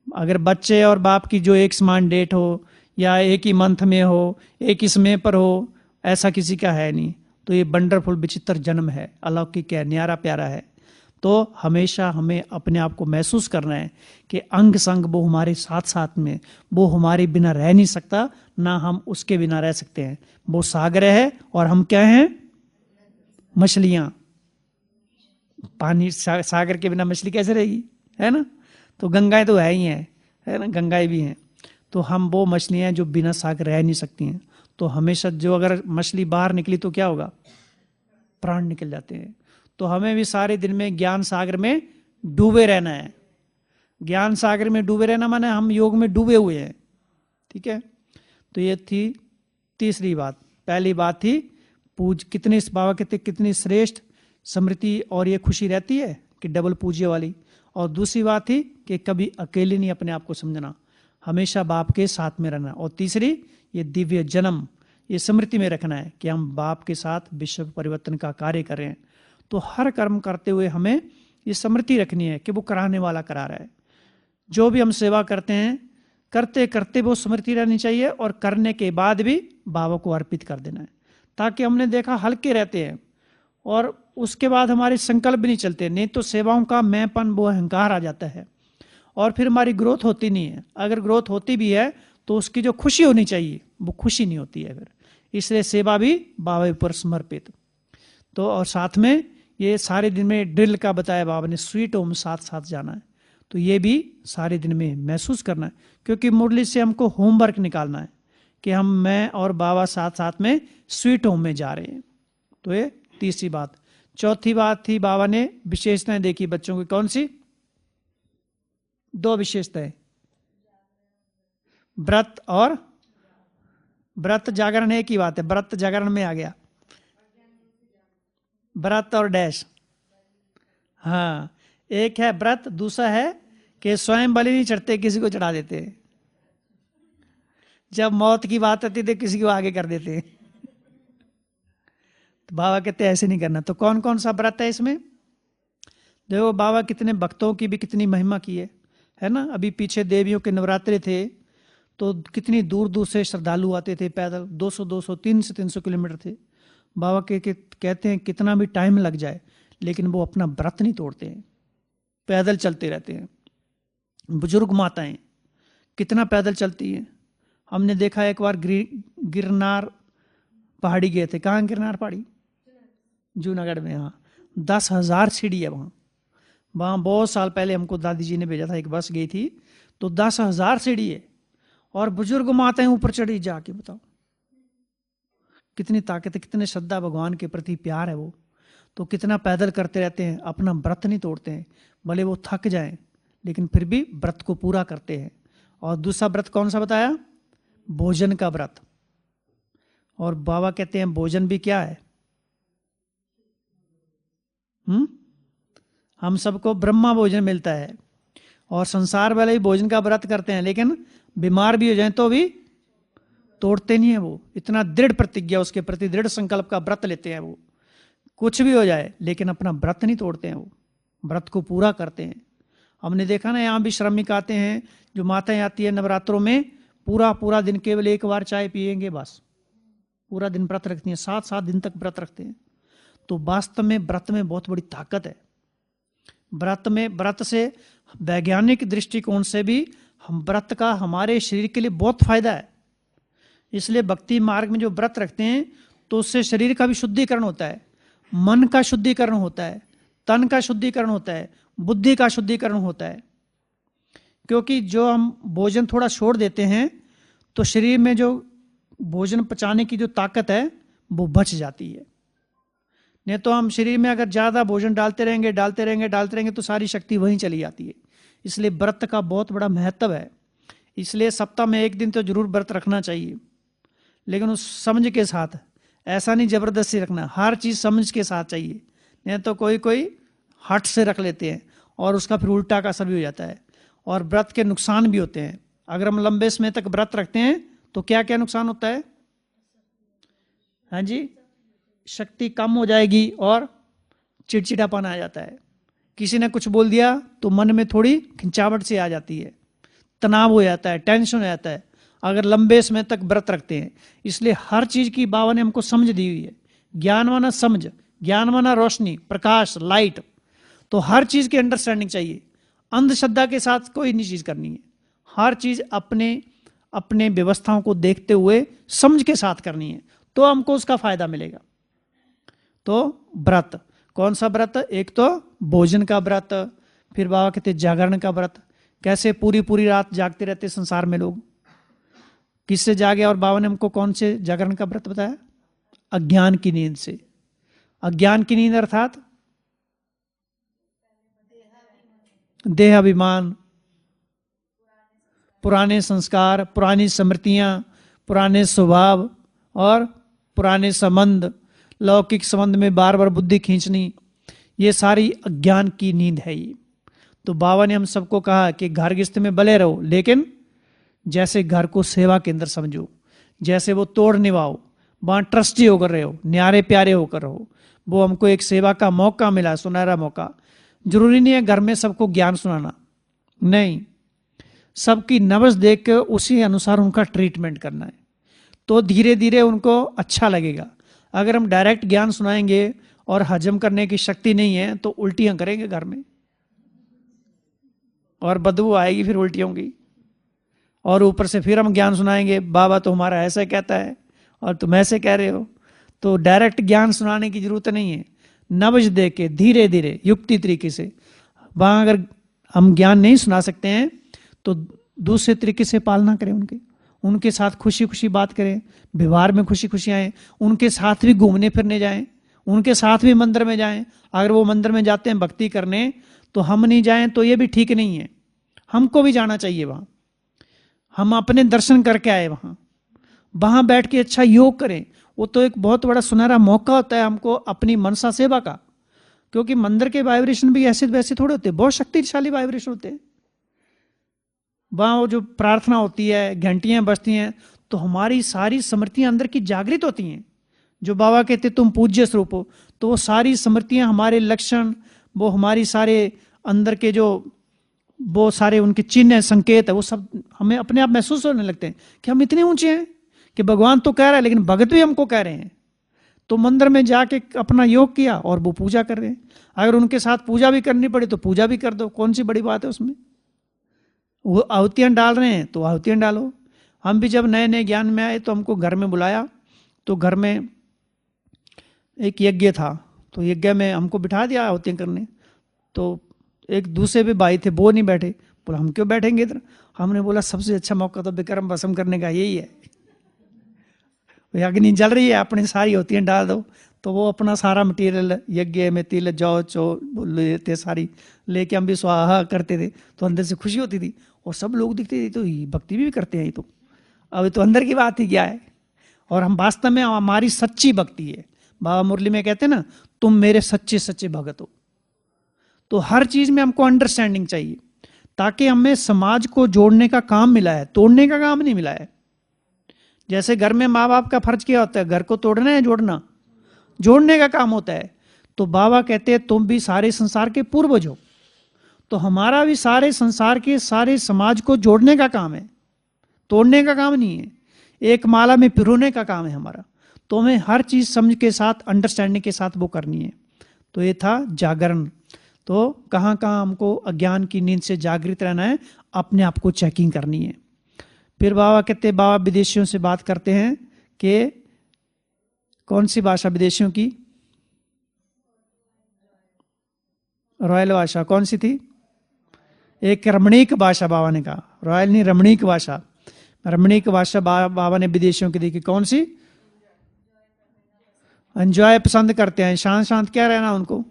A: अगर बच्चे और बाप की जो एक समान डेट हो, या एक ही मंथ में हो, एक ही समय पर हो, ऐसा किसी का है नहीं। तो ये वंडरफुल विचित्र जन्म है, अलौकिक है, न्यारा प्यारा है। तो हमेशा हमें अपने आप को महसूस करना है कि अंग संग वो हमारे साथ साथ में, वो हमारे बिना रह नहीं सकता, ना हम उसके बिना रह सकते हैं। वो सागर है और हम क्या हैं? मछलियां। पानी सागर के बिना मछली कैसे रहेगी, है ना। तो गंगाएं तो है ही है ना, गंगाएं भी हैं। तो हम वो मछलियां हैं जो बिना सागर रह नहीं सकती हैं। तो हमेशा जो अगर मछली बाहर निकली तो क्या होगा? प्राण निकल जाते हैं। तो हमें भी सारे दिन में ज्ञान सागर में डूबे रहना है। ज्ञान सागर में डूबे रहना माने हम योग में डूबे हुए हैं। ठीक है। तो ये थी तीसरी बात। पहली बात थी कितनी, बाबा कहते कितनी श्रेष्ठ स्मृति और ये खुशी रहती है कि डबल पूज्य वाली। और दूसरी बात थी कि कभी अकेले नहीं अपने आप को समझना, हमेशा बाप के साथ में रहना। और तीसरी, ये दिव्य जन्म, ये स्मृति में रखना है कि हम बाप के साथ विश्व परिवर्तन का कार्य कर रहे हैं। तो हर कर्म करते हुए हमें ये स्मृति रखनी है कि वो कराने वाला करा रहा है। जो भी हम सेवा करते हैं, करते करते वो स्मृति रहनी चाहिए, और करने के बाद भी बाबा को अर्पित कर देना है। ताकि हमने देखा हल्के रहते हैं, और उसके बाद हमारे संकल्प भी नहीं चलते। नहीं तो सेवाओं का मैंपन, वो अहंकार आ जाता है, और फिर हमारी ग्रोथ होती नहीं है। अगर ग्रोथ होती भी है तो उसकी जो खुशी होनी चाहिए वो खुशी नहीं होती है फिर। इसलिए सेवा भी बाबा पर समर्पित। तो और साथ में ये सारे दिन में ड्रिल का बताया बाबा ने, स्वीट होम साथ साथ जाना है। तो ये भी सारे दिन में महसूस करना है, क्योंकि मुरली से हमको होमवर्क निकालना है कि मैं और बाबा साथ साथ में स्वीट होम में जा रहे हैं। तो ये तीसरी बात। चौथी बात थी बाबा ने विशेषताएं देखी बच्चों की। कौन सी? 2 विशेषताएं। व्रत और व्रत जागरण एक ही बात है, व्रत जागरण में आ गया, व्रत और डैश। हाँ, एक है व्रत, दूसरा है कि स्वयं बलि नहीं चढ़ते, किसी को चढ़ा देते, जब मौत की बात आती तो किसी को आगे कर देते। तो बाबा कहते ऐसे नहीं करना। तो कौन कौन सा व्रत है इसमें? देखो बाबा कितने भक्तों की भी कितनी महिमा की है ना। अभी पीछे देवियों के नवरात्रे थे तो कितनी दूर दूर से श्रद्धालु आते थे पैदल, 200 300 किलोमीटर थे। बाबा कहते हैं कितना भी टाइम लग जाए लेकिन वो अपना व्रत नहीं तोड़ते हैं, पैदल चलते रहते हैं। बुजुर्ग माताएं कितना पैदल चलती हैं। हमने देखा एक बार गिरनार पहाड़ी गए थे। कहाँ गिरनार पहाड़ी? जूनागढ़ में। हाँ, 10,000 सीढ़ी है वहाँ। वहाँ बहुत साल पहले हमको दादी जी ने भेजा था, एक बस गई थी, तो 10,000 सीढ़ी है और बुजुर्ग माताएं ऊपर चढ़ी जाके। बताओ कितनी ताकत है, कितने श्रद्धा भगवान के प्रति प्यार है वो। तो कितना पैदल करते रहते हैं, अपना व्रत नहीं तोड़ते हैं, भले वो थक जाएं लेकिन फिर भी व्रत को पूरा करते हैं। और दूसरा व्रत कौन सा बताया? भोजन का व्रत। और बाबा कहते हैं भोजन भी क्या है? हम सबको ब्रह्मा भोजन मिलता है और संसार वाले ही भोजन का व्रत करते हैं, लेकिन बीमार भी हो जाए तो भी तोड़ते नहीं है वो। इतना दृढ़ प्रतिज्ञा, उसके प्रति दृढ़ संकल्प का व्रत लेते हैं वो। कुछ भी हो जाए लेकिन अपना व्रत नहीं तोड़ते हैं वो, व्रत को पूरा करते हैं। हमने देखा ना, यहाँ भी श्रमिक आते हैं, जो माताएं आती है नवरात्रों में, पूरा दिन केवल एक बार चाय पिएंगे बस, पूरा दिन व्रत रखती हैं, 7 दिन तक व्रत रखते हैं। तो वास्तव में व्रत में बहुत बड़ी ताकत है। व्रत से वैज्ञानिक दृष्टिकोण से भी हम व्रत का हमारे शरीर के लिए बहुत फायदा है। इसलिए भक्ति मार्ग में जो व्रत रखते हैं तो उससे शरीर का भी शुद्धिकरण होता है, मन का शुद्धिकरण होता है, तन का शुद्धिकरण होता है, बुद्धि का शुद्धिकरण होता है। क्योंकि जो हम भोजन थोड़ा छोड़ देते हैं तो शरीर में जो भोजन पचाने की जो ताकत है वो बच जाती है। नहीं तो हम शरीर में अगर ज्यादा भोजन डालते रहेंगे तो सारी शक्ति वहीं चली जाती है। इसलिए व्रत का बहुत बड़ा महत्व है। इसलिए सप्ताह में एक दिन तो जरूर व्रत रखना चाहिए, लेकिन उस समझ के साथ, ऐसा नहीं जबरदस्ती रखना, हर चीज समझ के साथ चाहिए। नहीं तो कोई हट से रख लेते हैं और उसका फिर उल्टा का असर भी हो जाता है और व्रत के नुकसान भी होते हैं। अगर हम लंबे समय तक व्रत रखते हैं तो क्या क्या नुकसान होता है? हाँ जी, शक्ति कम हो जाएगी और चिड़चिड़ापन आ जाता है। किसी ने कुछ बोल दिया तो मन में थोड़ी खिंचावट सी आ जाती है, तनाव हो जाता है, टेंशन हो जाता है अगर लंबे समय तक व्रत रखते हैं। इसलिए हर चीज की बाबा ने हमको समझ दी हुई है। ज्ञान माना समझ, ज्ञान माना रोशनी, प्रकाश, लाइट। तो हर चीज की अंडरस्टैंडिंग चाहिए। अंधश्रद्धा के साथ कोई नहीं चीज करनी है। हर चीज अपने व्यवस्थाओं को देखते हुए समझ के साथ करनी है, तो हमको उसका फायदा मिलेगा। तो व्रत, कौन सा व्रत? एक तो भोजन का व्रत, फिर बाबा कहते जागरण का व्रत। कैसे पूरी रात जागते रहते संसार में लोग, किससे जागे? और बाबा ने हमको कौन से जागरण का व्रत बताया? अज्ञान की नींद से। अज्ञान की नींद अर्थात देहाभिमान, पुराने संस्कार, पुरानी स्मृतियां, पुराने स्वभाव और पुराने संबंध, लौकिक संबंध में बार बार बुद्धि खींचनी, ये सारी अज्ञान की नींद है ये। तो बाबा ने हम सबको कहा कि घर गृहस्थ में भले रहो, लेकिन जैसे घर को सेवा केंद्र समझो, जैसे वो तोड़ निभाओ, वहां ट्रस्टी होकर रहो, न्यारे प्यारे होकर रहो। वो हमको एक सेवा का मौका मिला, सुनहरा मौका। जरूरी नहीं है घर में सबको ज्ञान सुनाना, नहीं, सबकी नब्ज देख के उसी अनुसार उनका ट्रीटमेंट करना है, तो धीरे धीरे उनको अच्छा लगेगा। अगर हम डायरेक्ट ज्ञान सुनाएंगे और हजम करने की शक्ति नहीं है तो उल्टियां करेंगे घर में और बदबू आएगी फिर उल्टियों की। और ऊपर से फिर हम ज्ञान सुनाएंगे, बाबा तो हमारा ऐसा कहता है और तुम ऐसे कह रहे हो। तो डायरेक्ट ज्ञान सुनाने की जरूरत नहीं है, नब्ज दे के धीरे धीरे युक्ति तरीके से। वहां अगर हम ज्ञान नहीं सुना सकते हैं तो दूसरे तरीके से पालना करें उनके साथ खुशी खुशी बात करें, व्यवहार में खुशी खुशी आए, उनके साथ भी घूमने फिरने जाएं, उनके साथ भी मंदिर में जाएं। अगर वो मंदिर में जाते हैं भक्ति करने तो हम नहीं जाएं तो ये भी ठीक नहीं है, हमको भी जाना चाहिए वहां। हम अपने दर्शन करके आए वहाँ, वहाँ बैठ के अच्छा योग करें। वो तो एक बहुत बड़ा सुनहरा मौका होता है हमको अपनी मनसा सेवा का, क्योंकि मंदिर के वाइब्रेशन भी ऐसे वैसे थोड़े होते, बहुत शक्तिशाली वाइब्रेशन होते हैं। वहाँ वो जो प्रार्थना होती है, घंटियाँ बजती हैं, तो हमारी सारी स्मृतियाँ अंदर की जागृत होती हैं। जो बाबा कहते तुम पूज्य स्वरूप हो, तो वो सारी स्मृतियाँ, हमारे लक्षण, वो हमारी सारे अंदर के जो वो सारे उनके चिन्ह है, संकेत है, वो सब हमें अपने आप महसूस होने लगते हैं कि हम इतने ऊंचे हैं कि भगवान तो कह रहा है लेकिन भगत भी हमको कह रहे हैं। तो मंदिर में जाके अपना योग किया और वो पूजा कर रहे हैं। अगर उनके साथ पूजा भी करनी पड़े तो पूजा भी कर दो, कौन सी बड़ी बात है उसमें। वो आहुतियाँ डाल रहे हैं तो आहुतियाँ डालो। हम भी जब नए नए ज्ञान में आए तो हमको घर में बुलाया, तो घर में एक यज्ञ था, तो यज्ञ में हमको बिठा दिया आहुतियाँ करने। तो एक दूसरे भी भाई थे, वो नहीं बैठे, बोला हम क्यों बैठेंगे इधर। हमने बोला सबसे अच्छा मौका तो विक्रम भस्म करने का यही है, अग्नि जल रही है, अपनी सारी आहुतियाँ डाल दो। तो वो अपना सारा मटेरियल यज्ञ में तिल जौ चो लेते सारी लेके हम भी स्वाहा करते थे, तो अंदर से खुशी होती थी। और सब लोग दिखते थे तो भक्ति भी करते हैं, ये तो अब तो अंदर की बात ही क्या है। और हम वास्तव में हमारी सच्ची भक्ति है। बाबा मुरली में कहते हैं ना, तुम मेरे सच्चे सच्चे भगत हो। तो हर चीज में हमको अंडरस्टैंडिंग चाहिए, ताकि हमें समाज को जोड़ने का काम मिला है, तोड़ने का काम नहीं मिला है। जैसे घर में माँ बाप का फर्ज क्या होता है, घर को तोड़ना है जोड़ना, जोड़ने का काम होता है। तो बाबा कहते हैं तुम भी सारे संसार के पूर्वज हो, तो हमारा भी सारे संसार के सारे समाज को जोड़ने का काम है, तोड़ने का काम नहीं है। एक माला में पिरोने का काम है हमारा। तो हमें हर चीज समझ के साथ, अंडरस्टैंडिंग के साथ वो करनी है। तो ये था जागरण। तो कहाँ कहाँ हमको अज्ञान की नींद से जागृत रहना है, अपने आप को चेकिंग करनी है। फिर बाबा कहते हैं, बाबा विदेशियों से बात करते हैं कि कौन सी भाषा विदेशियों की, रॉयल भाषा कौन सी थी, एक रमणीक भाषा बाबा ने कहा, रॉयल नहीं रमणीक भाषा। रमणीक भाषा बाबा ने विदेशियों की देखी, कौन सी, एंजॉय पसंद करते हैं, शांत शांत क्या रहना, उनको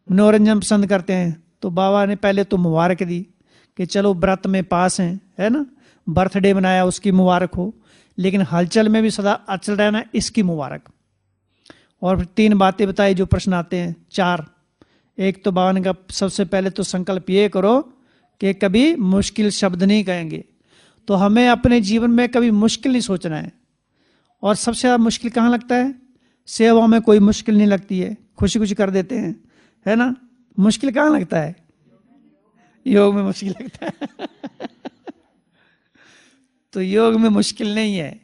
A: मनोरंजन पसंद करते हैं। तो बाबा ने पहले तो मुबारक दी कि चलो व्रत में पास हैं, है ना, बर्थडे मनाया उसकी मुबारक हो, लेकिन हलचल में भी सदा अचल रहना इसकी मुबारक। और फिर 3 बातें बताई जो प्रश्न आते हैं, 4। एक तो बाबा ने कहा सबसे पहले तो संकल्प ये करो कि कभी मुश्किल शब्द नहीं कहेंगे। तो हमें अपने जीवन में कभी मुश्किल नहीं सोचना है। और सबसे ज़्यादा मुश्किल कहाँ लगता है, सेवा में कोई मुश्किल नहीं लगती है, खुशी खुशी कर देते हैं, है ना। मुश्किल कहाँ लगता है, योग में मुश्किल लगता है। तो योग में मुश्किल नहीं है,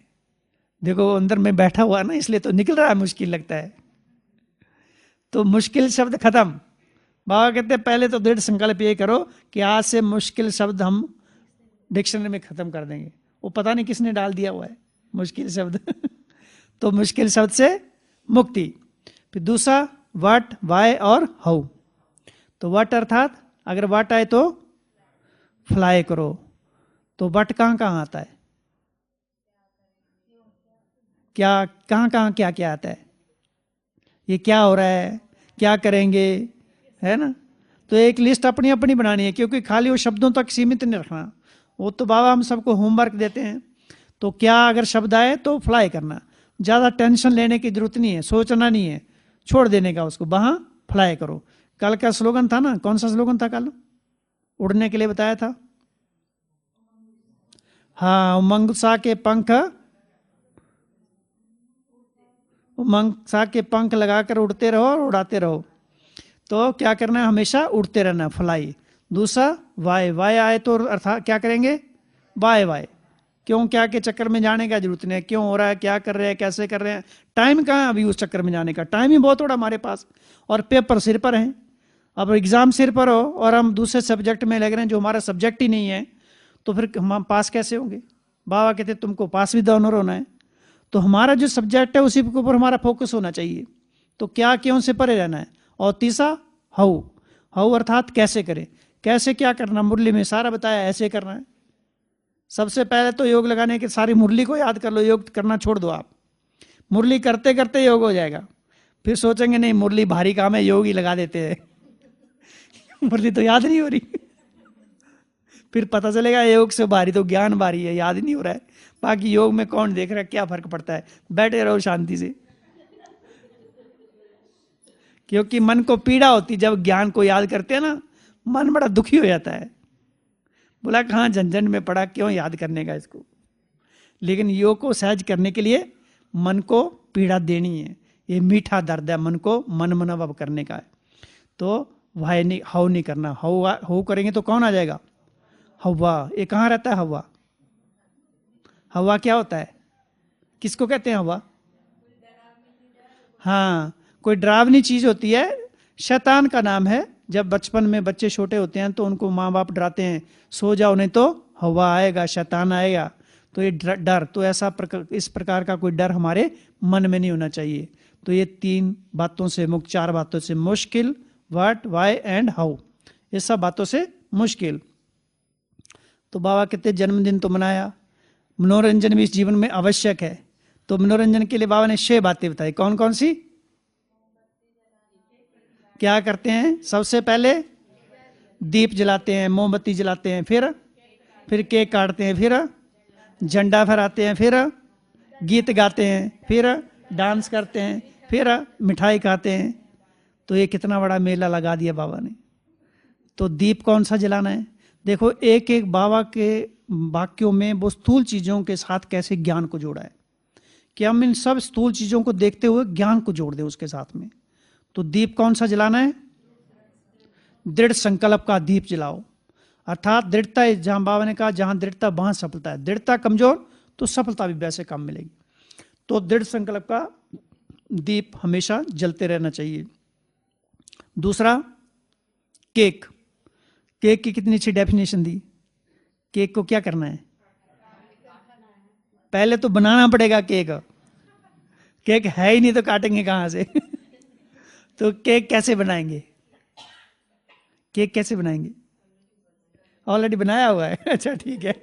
A: देखो अंदर में बैठा हुआ ना, इसलिए तो निकल रहा है, मुश्किल लगता है। तो मुश्किल शब्द खत्म। बाबा कहते हैं पहले तो दृढ़ संकल्प ये करो कि आज से मुश्किल शब्द हम डिक्शनरी में खत्म कर देंगे। वो पता नहीं किसने डाल दिया हुआ है मुश्किल शब्द। तो मुश्किल शब्द से मुक्ति। फिर दूसरा व्हाट, वाई और हाउ। तो व्हाट अर्थात अगर व्हाट आए तो फ्लाई करो। तो व्हाट कहाँ कहाँ आता है, क्या कहाँ कहाँ क्या क्या आता है, ये क्या हो रहा है, क्या करेंगे, है ना। तो एक लिस्ट अपनी अपनी बनानी है, क्योंकि खाली वो शब्दों तक सीमित नहीं रखना। वो तो बाबा हम सबको होमवर्क देते हैं। तो क्या अगर शब्द आए तो फ्लाई करना, ज़्यादा टेंशन लेने की जरूरत नहीं है, सोचना नहीं है, छोड़ देने का उसको, वहाँ फ्लाई करो। कल का स्लोगन था ना, कौन सा स्लोगन था कल, उड़ने के लिए बताया था, हाँ, उमंग सा के पंख, उमंग सा के पंख लगाकर उड़ते रहो और उड़ाते रहो। तो क्या करना है, हमेशा उड़ते रहना, फ्लाई। दूसरा वाई, वाई आए तो अर्थात क्या करेंगे, वाई वाई, क्यों क्या के चक्कर में जाने का जरूरत नहीं है, क्यों हो रहा है, क्या कर रहे हैं, कैसे कर रहे हैं, टाइम कहाँ है अभी उस चक्कर में जाने का, टाइम ही बहुत थोड़ा हमारे पास, और पेपर सिर पर हैं। अब एग्जाम सिर पर हो और हम दूसरे सब्जेक्ट में लग रहे हैं जो हमारा सब्जेक्ट ही नहीं है, तो फिर हम पास कैसे होंगे। बाबा कहते तुमको पास विद ऑनर होना है, तो हमारा जो सब्जेक्ट है उसी के ऊपर हमारा फोकस होना चाहिए। तो क्या क्यों से परे रहना है। और तीसरा हाउ, हाउ अर्थात कैसे करें, कैसे क्या करना, मुरली में सारा बताया ऐसे करना है। सबसे पहले तो योग लगाने के सारी मुरली को याद कर लो, योग करना छोड़ दो आप, मुरली करते करते योग हो जाएगा। फिर सोचेंगे नहीं मुरली भारी काम है, योग ही लगा देते हैं। मुरली तो याद नहीं हो रही। फिर पता चलेगा योग से बारी तो ज्ञान बारी है, याद ही नहीं हो रहा है। बाकी योग में कौन देख रहा है, क्या फर्क पड़ता है, बैठे रहो शांति से। क्योंकि मन को पीड़ा होती जब ज्ञान को याद करते हैं ना, मन बड़ा दुखी हो जाता है, बोला कहाँ झंझट में पड़ा, क्यों याद करने का इसको। लेकिन योग को सहज करने के लिए मन को पीड़ा देनी है, ये मीठा दर्द है, मन को मन मनव करने का है। तो वाय नहीं, हव नहीं करना, हव करेंगे तो कौन आ जाएगा, हवा। ये कहाँ रहता है हवा, हवा क्या होता है, किसको कहते हैं हवा, हाँ कोई डरावनी चीज होती है, शैतान का नाम है। जब बचपन में बच्चे छोटे होते हैं तो उनको माँ बाप डराते हैं, सो जाओ नहीं तो हवा आएगा, शैतान आएगा। तो ये डर, तो ऐसा इस प्रकार का कोई डर हमारे मन में नहीं होना चाहिए। तो ये 3 बातों से मुक्त, 4 बातों से मुश्किल, व्हाट, वाई एंड हाउ, ये सब बातों से मुश्किल। तो बाबा कहते जन्मदिन तो मनाया, मनोरंजन भी इस जीवन में आवश्यक है। तो मनोरंजन के लिए बाबा ने 6 बातें बताई, कौन कौन सी, क्या करते हैं, सबसे पहले दीप जलाते हैं, मोमबत्ती जलाते हैं, फिर केक काटते हैं, फिर झंडा फहराते हैं, फिर गीत गाते हैं, फिर डांस करते हैं, फिर मिठाई खाते हैं। तो ये कितना बड़ा मेला लगा दिया बाबा ने। तो दीप कौन सा जलाना है, देखो एक एक बाबा के वाक्यों में वो स्थूल चीजों के साथ कैसे ज्ञान को जोड़ा है, कि हम इन सब स्थूल चीजों को देखते हुए ज्ञान को जोड़ दें उसके साथ में। तो दीप कौन सा जलाना है, दृढ़ संकल्प का दीप जलाओ, अर्थात दृढ़ता, जहां बाबा ने कहा जहां दृढ़ता वहां सफलता है, दृढ़ता कमजोर तो सफलता भी वैसे कम मिलेगी। तो दृढ़ संकल्प का दीप हमेशा जलते रहना चाहिए। दूसरा, केक, केक की कितनी अच्छी डेफिनेशन दी। केक को क्या करना है, पहले तो बनाना पड़ेगा केक, केक है ही नहीं तो काटेंगे कहां से तो केक कैसे बनाएंगे, केक कैसे बनाएंगे, ऑलरेडी बनाया हुआ है अच्छा ठीक है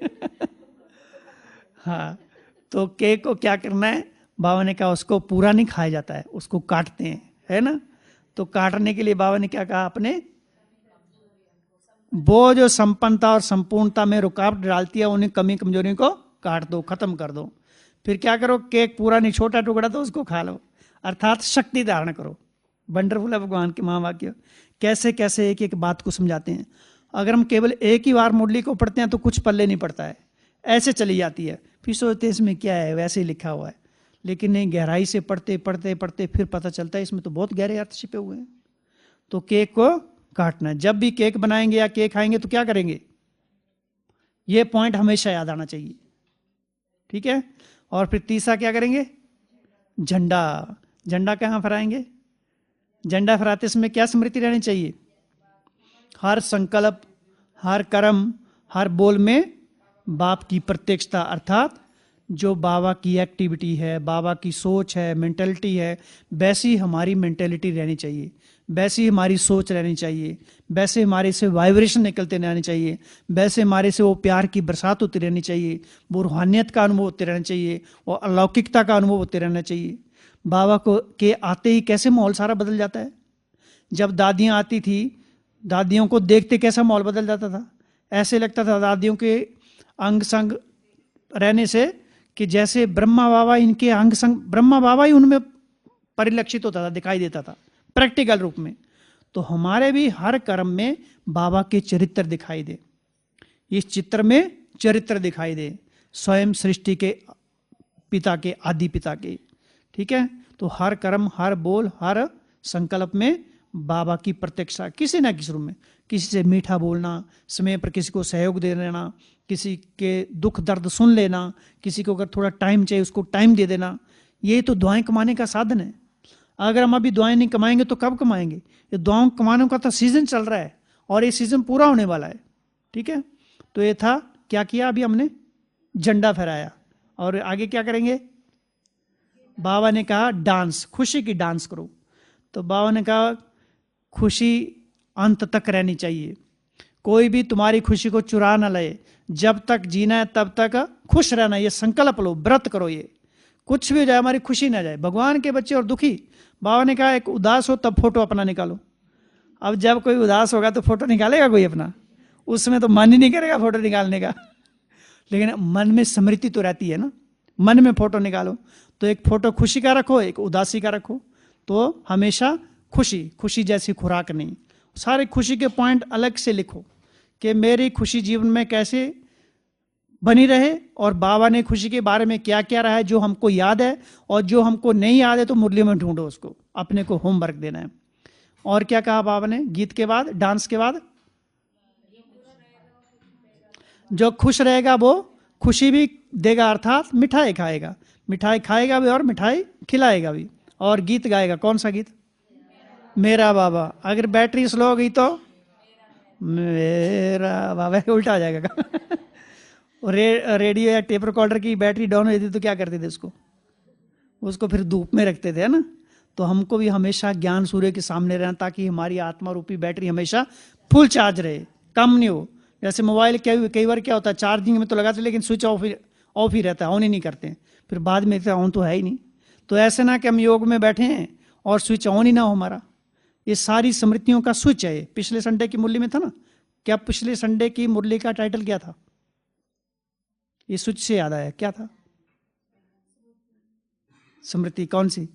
A: हाँ, तो केक को क्या करना है, बाबा ने कहा उसको पूरा नहीं खाया जाता है, उसको काटते हैं, है ना। तो काटने के लिए बाबा ने क्या कहा, अपने वो जो संपन्नता और संपूर्णता में रुकावट डालती है उन्हें कमी कमजोरी को काट दो, खत्म कर दो। फिर क्या करो, केक पूरा नहीं, छोटा टुकड़ा तो उसको खा लो, अर्थात शक्ति धारण करो। वंडरफुल है भगवान के महावाक्य, कैसे कैसे एक एक बात को समझाते हैं। अगर हम केवल एक ही बार मुरली को पढ़ते हैं तो कुछ पल्ले नहीं पड़ता है, ऐसे चली जाती है, फिर सोचते इसमें क्या है, वैसे ही लिखा हुआ है। लेकिन नहीं, गहराई से पढ़ते पढ़ते पढ़ते फिर पता चलता है इसमें तो बहुत गहरे अर्थ छिपे हुए हैं। तो केक को काटना है, जब भी केक बनाएंगे या केक खाएंगे तो क्या करेंगे, ये पॉइंट हमेशा याद आना चाहिए, ठीक है। और फिर तीसरा क्या करेंगे, झंडा, झंडा कहाँ फहराएंगे, झंडा फहराते समय क्या स्मृति रहनी चाहिए, हर संकल्प, हर कर्म, हर बोल में बाप की प्रत्यक्षता, अर्थात जो बाबा की एक्टिविटी है, बाबा की सोच है, मेंटेलिटी है, वैसी हमारी मेंटेलिटी रहनी चाहिए, वैसी हमारी सोच रहनी चाहिए, वैसे हमारे से वाइब्रेशन निकलते रहने चाहिए, वैसे हमारे से वो प्यार की बरसात होती रहनी चाहिए, वो रूहानियत का अनुभव होते रहना चाहिए, वो अलौकिकता का अनुभव होते रहना चाहिए। बाबा को के आते ही कैसे माहौल सारा बदल जाता है। जब दादियाँ आती थी, दादियों को देखते कैसा माहौल बदल जाता था, ऐसे लगता था दादियों के अंग संग रहने से कि जैसे ब्रह्मा बाबा इनके अंग संग, ब्रह्मा बाबा ही उनमें परिलक्षित होता था, दिखाई देता था प्रैक्टिकल रूप में। तो हमारे भी हर कर्म में बाबा के चरित्र दिखाई दे, इस चित्र में चरित्र दिखाई दे, स्वयं सृष्टि के पिता के, आदि पिता के, ठीक है। तो हर कर्म, हर बोल, हर संकल्प में बाबा की प्रत्यक्षता किसी ना किसी रूप में, किसी से मीठा बोलना, समय पर किसी को सहयोग दे देना, किसी के दुख दर्द सुन लेना, किसी को अगर थोड़ा टाइम चाहिए उसको टाइम दे देना, ये तो दुआएं कमाने का साधन है। अगर हम अभी दुआएं नहीं कमाएंगे तो कब कमाएंगे, ये दुआओं कमाने का तो सीजन चल रहा है और ये सीजन पूरा होने वाला है, ठीक है। तो ये था, क्या किया अभी हमने, झंडा फहराया, और आगे क्या करेंगे, बाबा ने कहा डांस, खुशी की डांस करो। तो बाबा ने कहा खुशी अंत तक रहनी चाहिए, कोई भी तुम्हारी खुशी को चुरा ना ले, जब तक जीना है तब तक खुश रहना, ये संकल्प लो, व्रत करो, ये कुछ भी हो जाए हमारी खुशी ना जाए। भगवान के बच्चे और दुखी, बाबा ने कहा एक उदास हो तब फोटो अपना निकालो। अब जब कोई उदास होगा तो फोटो निकालेगा कोई अपना, उसमें तो मन ही नहीं करेगा फोटो निकालने का। लेकिन मन में स्मृति तो रहती है ना, मन में फोटो निकालो। तो एक फोटो खुशी का रखो, एक उदासी का रखो, तो हमेशा खुशी, खुशी जैसी खुराक नहीं। सारे खुशी के पॉइंट अलग से लिखो कि मेरी खुशी जीवन में कैसे बनी रहे, और बाबा ने खुशी के बारे में क्या क्या रहा है जो हमको याद है, और जो हमको नहीं याद है तो मुरली में ढूंढो उसको, अपने को होमवर्क देना है। और क्या कहा बाबा ने गीत के बाद, डांस के बाद? जो खुश रहेगा वो खुशी भी देगा, अर्थात मिठाई खाएगा, मिठाई खाएगा भी और मिठाई खिलाएगा भी, और गीत गाएगा। कौन सा गीत? मेरा बाबा। अगर बैटरी स्लो हो गई तो मेरा बाबा, उल्टा आ जाएगा। रेडियो या टेप रिकॉर्डर की बैटरी डाउन हो जाती तो क्या करते थे उसको फिर धूप में रखते थे, है ना। तो हमको भी हमेशा ज्ञान सूर्य के सामने रहना, ताकि हमारी आत्मा रूपी बैटरी हमेशा फुल चार्ज रहे, कम नहीं हो। जैसे मोबाइल कई बार क्या होता है, चार्जिंग में तो लगाते लेकिन स्विच ऑफ ही रहता है, ऑन ही नहीं करते, फिर बाद में ऑन तो है ही नहीं। तो ऐसे ना कि हम योग में बैठे हैं और स्विच ऑन ही ना हो हमारा। ये सारी स्मृतियों का स्विच है। पिछले संडे की मुरली में था ना, क्या पिछले संडे की मुरली का टाइटल क्या था? ये स्विच से याद आया, क्या था? स्मृति कौन सी?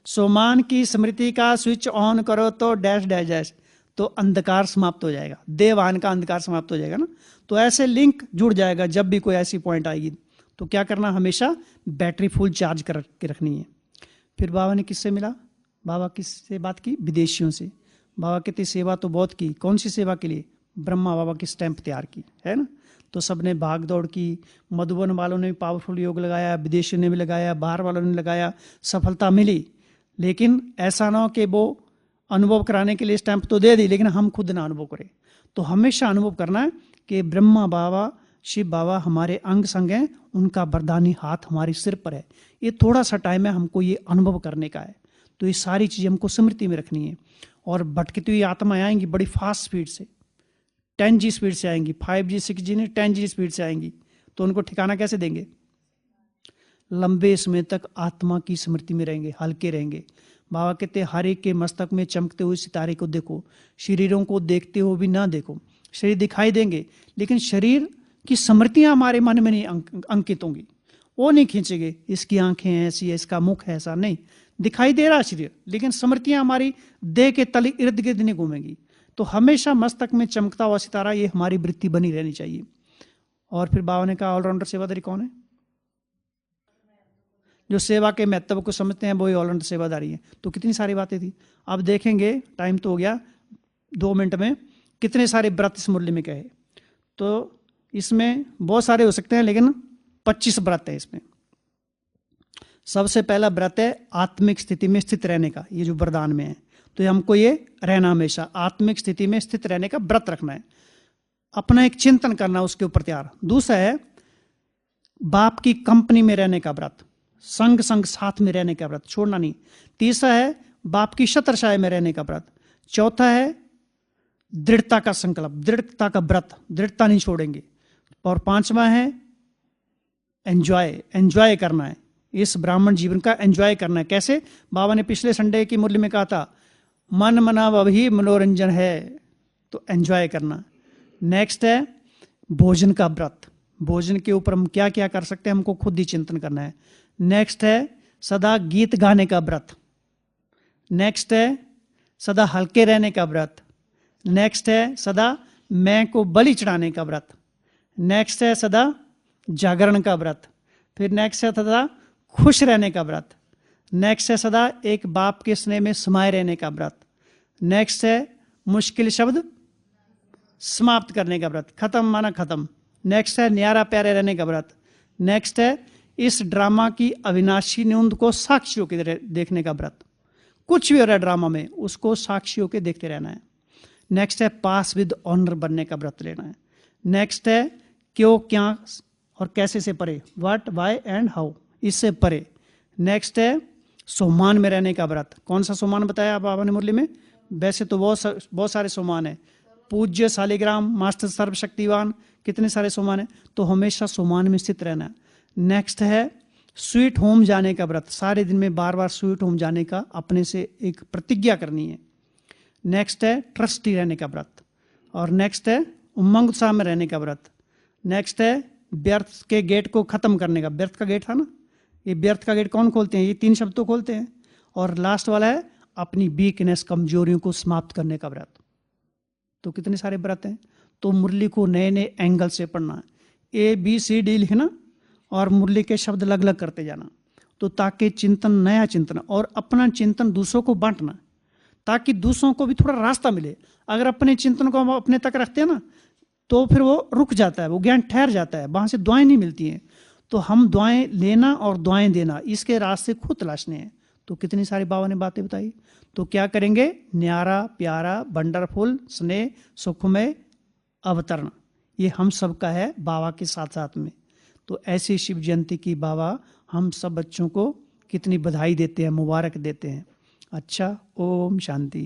A: सोमान की स्मृति का स्विच ऑन करो तो डैश डैश डैश, तो अंधकार समाप्त हो जाएगा, देवान का अंधकार समाप्त हो जाएगा ना। तो ऐसे लिंक जुड़ जाएगा। जब भी कोई ऐसी पॉइंट आएगी तो क्या करना, हमेशा बैटरी फुल चार्ज कर के रखनी है। फिर बाबा ने किससे मिला? बाबा किससे बात की? विदेशियों से। बाबा कहते सेवा तो बहुत की। कौन सी सेवा के लिए? ब्रह्मा बाबा की स्टैंप तैयार की, है ना। तो सबने भाग दौड़ की, मधुबन वालों ने भी पावरफुल योग लगाया, विदेशियों ने भी लगाया, बाहर वालों ने लगाया, सफलता मिली। लेकिन ऐसा ना हो कि वो अनुभव कराने के लिए स्टैंप तो दे दी लेकिन हम खुद ना अनुभव करें। तो हमेशा अनुभव करना है कि ब्रह्मा बाबा, शिव बाबा हमारे अंग संग हैं, उनका वरदानी हाथ हमारे सिर पर है। ये थोड़ा सा टाइम है हमको ये अनुभव करने का है। तो ये सारी चीज़ें हमको स्मृति में रखनी है। और भटकती हुई आत्माएं आएंगी बड़ी फास्ट स्पीड से, 10G स्पीड से आएंगी, 5G 6G नहीं 10G स्पीड से आएंगी। तो उनको ठिकाना कैसे देंगे? लंबे समय तक आत्मा की स्मृति में रहेंगे, हल्के रहेंगे। बाबा कहते हर एक के मस्तक में चमकते हुए सितारे को देखो, शरीरों को देखते हो भी ना देखो। शरीर दिखाई देंगे लेकिन शरीर की स्मृतियां हमारे मन में नहीं अंकित होंगी, वो नहीं खींचेंगे। इसकी आंखें ऐसी है, इसका मुख ऐसा, नहीं दिखाई दे रहा शरीर, लेकिन स्मृतियां हमारी देह के तल इर्द गिर्द नहीं घूमेंगी। तो हमेशा मस्तक में चमकता हुआ सितारा, ये हमारी वृत्ति बनी रहनी चाहिए। और फिर बाबा ने कहा ऑलराउंडर सेवादारी कौन है? जो सेवा के महत्व को समझते हैं वही ऑलराउंडर सेवादारी है। तो कितनी सारी बातें थी। अब देखेंगे, टाइम तो हो गया 2 मिनट में, कितने सारे व्रत इस मुरली में कहे। तो इसमें बहुत सारे हो सकते हैं लेकिन 25 व्रत है इसमें। सबसे पहला व्रत है आत्मिक स्थिति में स्थित रहने का, ये जो वरदान में है। तो हमको ये रहना, हमेशा आत्मिक स्थिति में स्थित रहने का व्रत रखना है, अपना एक चिंतन करना उसके ऊपर तैयार। दूसरा है बाप की कंपनी में रहने का व्रत, संग साथ में रहने का व्रत, छोड़ना नहीं। तीसरा है बाप की छत्रछाया में रहने का व्रत। चौथा है दृढ़ता का संकल्प, दृढ़ता का व्रत, दृढ़ता नहीं छोड़ेंगे। और 5वां है एंजॉय करना है, इस ब्राह्मण जीवन का एंजॉय करना है। कैसे? बाबा ने पिछले संडे की मुरली में कहा था मन मनाव अभी मनोरंजन है, तो एंजॉय करना। नेक्स्ट है भोजन का व्रत, भोजन के ऊपर हम क्या क्या कर सकते हैं हमको खुद ही चिंतन करना है। नेक्स्ट है सदा गीत गाने का व्रत। नेक्स्ट है सदा हल्के रहने का व्रत। नेक्स्ट है सदा मैं को बलि चढ़ाने का व्रत। नेक्स्ट है सदा जागरण का व्रत। फिर नेक्स्ट है सदा खुश रहने का व्रत। नेक्स्ट है सदा एक बाप के स्नेह में समाये रहने का व्रत। नेक्स्ट है मुश्किल शब्द समाप्त करने का व्रत, खत्म माना खत्म। नेक्स्ट है न्यारा प्यारे रहने का व्रत। नेक्स्ट है इस ड्रामा की अविनाशी नींद को साक्षियों के देखने का व्रत। कुछ भी हो रहा है ड्रामा में, उसको साक्षियों के देखते रहना है। नेक्स्ट है पास विद ऑनर बनने का व्रत लेना है। नेक्स्ट है क्यों, क्या और कैसे से परे, व्हाट, वाई एंड हाउ, इससे परे। नेक्स्ट है सोमान में रहने का व्रत। कौन सा सोमान बताया बाबा ने मुरली में? वैसे तो बहुत सारे सोमान है, पूज्य, शालिग्राम, मास्टर, सर्वशक्तिवान, कितने सारे सोमान है। तो हमेशा सोमान में स्थित रहना है। नेक्स्ट है स्वीट होम जाने का व्रत, सारे दिन में बार बार स्वीट होम जाने का अपने से एक प्रतिज्ञा करनी है। नेक्स्ट है ट्रस्टी रहने का व्रत। और नेक्स्ट है उमंग उत्साह में रहने का व्रत। नेक्स्ट है व्यर्थ के गेट को खत्म करने का, व्यर्थ का गेट था ना, ये व्यर्थ का गेट कौन खोलते हैं? ये 3 शब्द तो खोलते हैं। और लास्ट वाला है अपनी वीकनेस, कमजोरियों को समाप्त करने का व्रत। तो कितने सारे व्रत हैं। तो मुरली को नए नए एंगल से पढ़ना, ABCD लिखना और मुरली के शब्द अलग अलग करते जाना, तो ताकि चिंतन, नया चिंतन और अपना चिंतन दूसरों को बांटना, ताकि दूसरों को भी थोड़ा रास्ता मिले। अगर अपने चिंतन को हम अपने तक रखते हैं ना, तो फिर वो रुक जाता है, वो ज्ञान ठहर जाता है, वहां से दुआएं नहीं मिलती हैं। तो हम दुआएं लेना और दुआएं देना, इसके रास्ते खुद तलाशने हैं। तो कितनी सारी बाबा ने बातें बताई। तो क्या करेंगे? न्यारा, प्यारा, वंडरफुल, स्नेह, सुखमय अवतरण, ये हम सबका है बाबा के साथ साथ में। तो ऐसी शिव जयंती की बाबा हम सब बच्चों को कितनी बधाई देते हैं, मुबारक देते हैं। अच्छा, ओम शांति।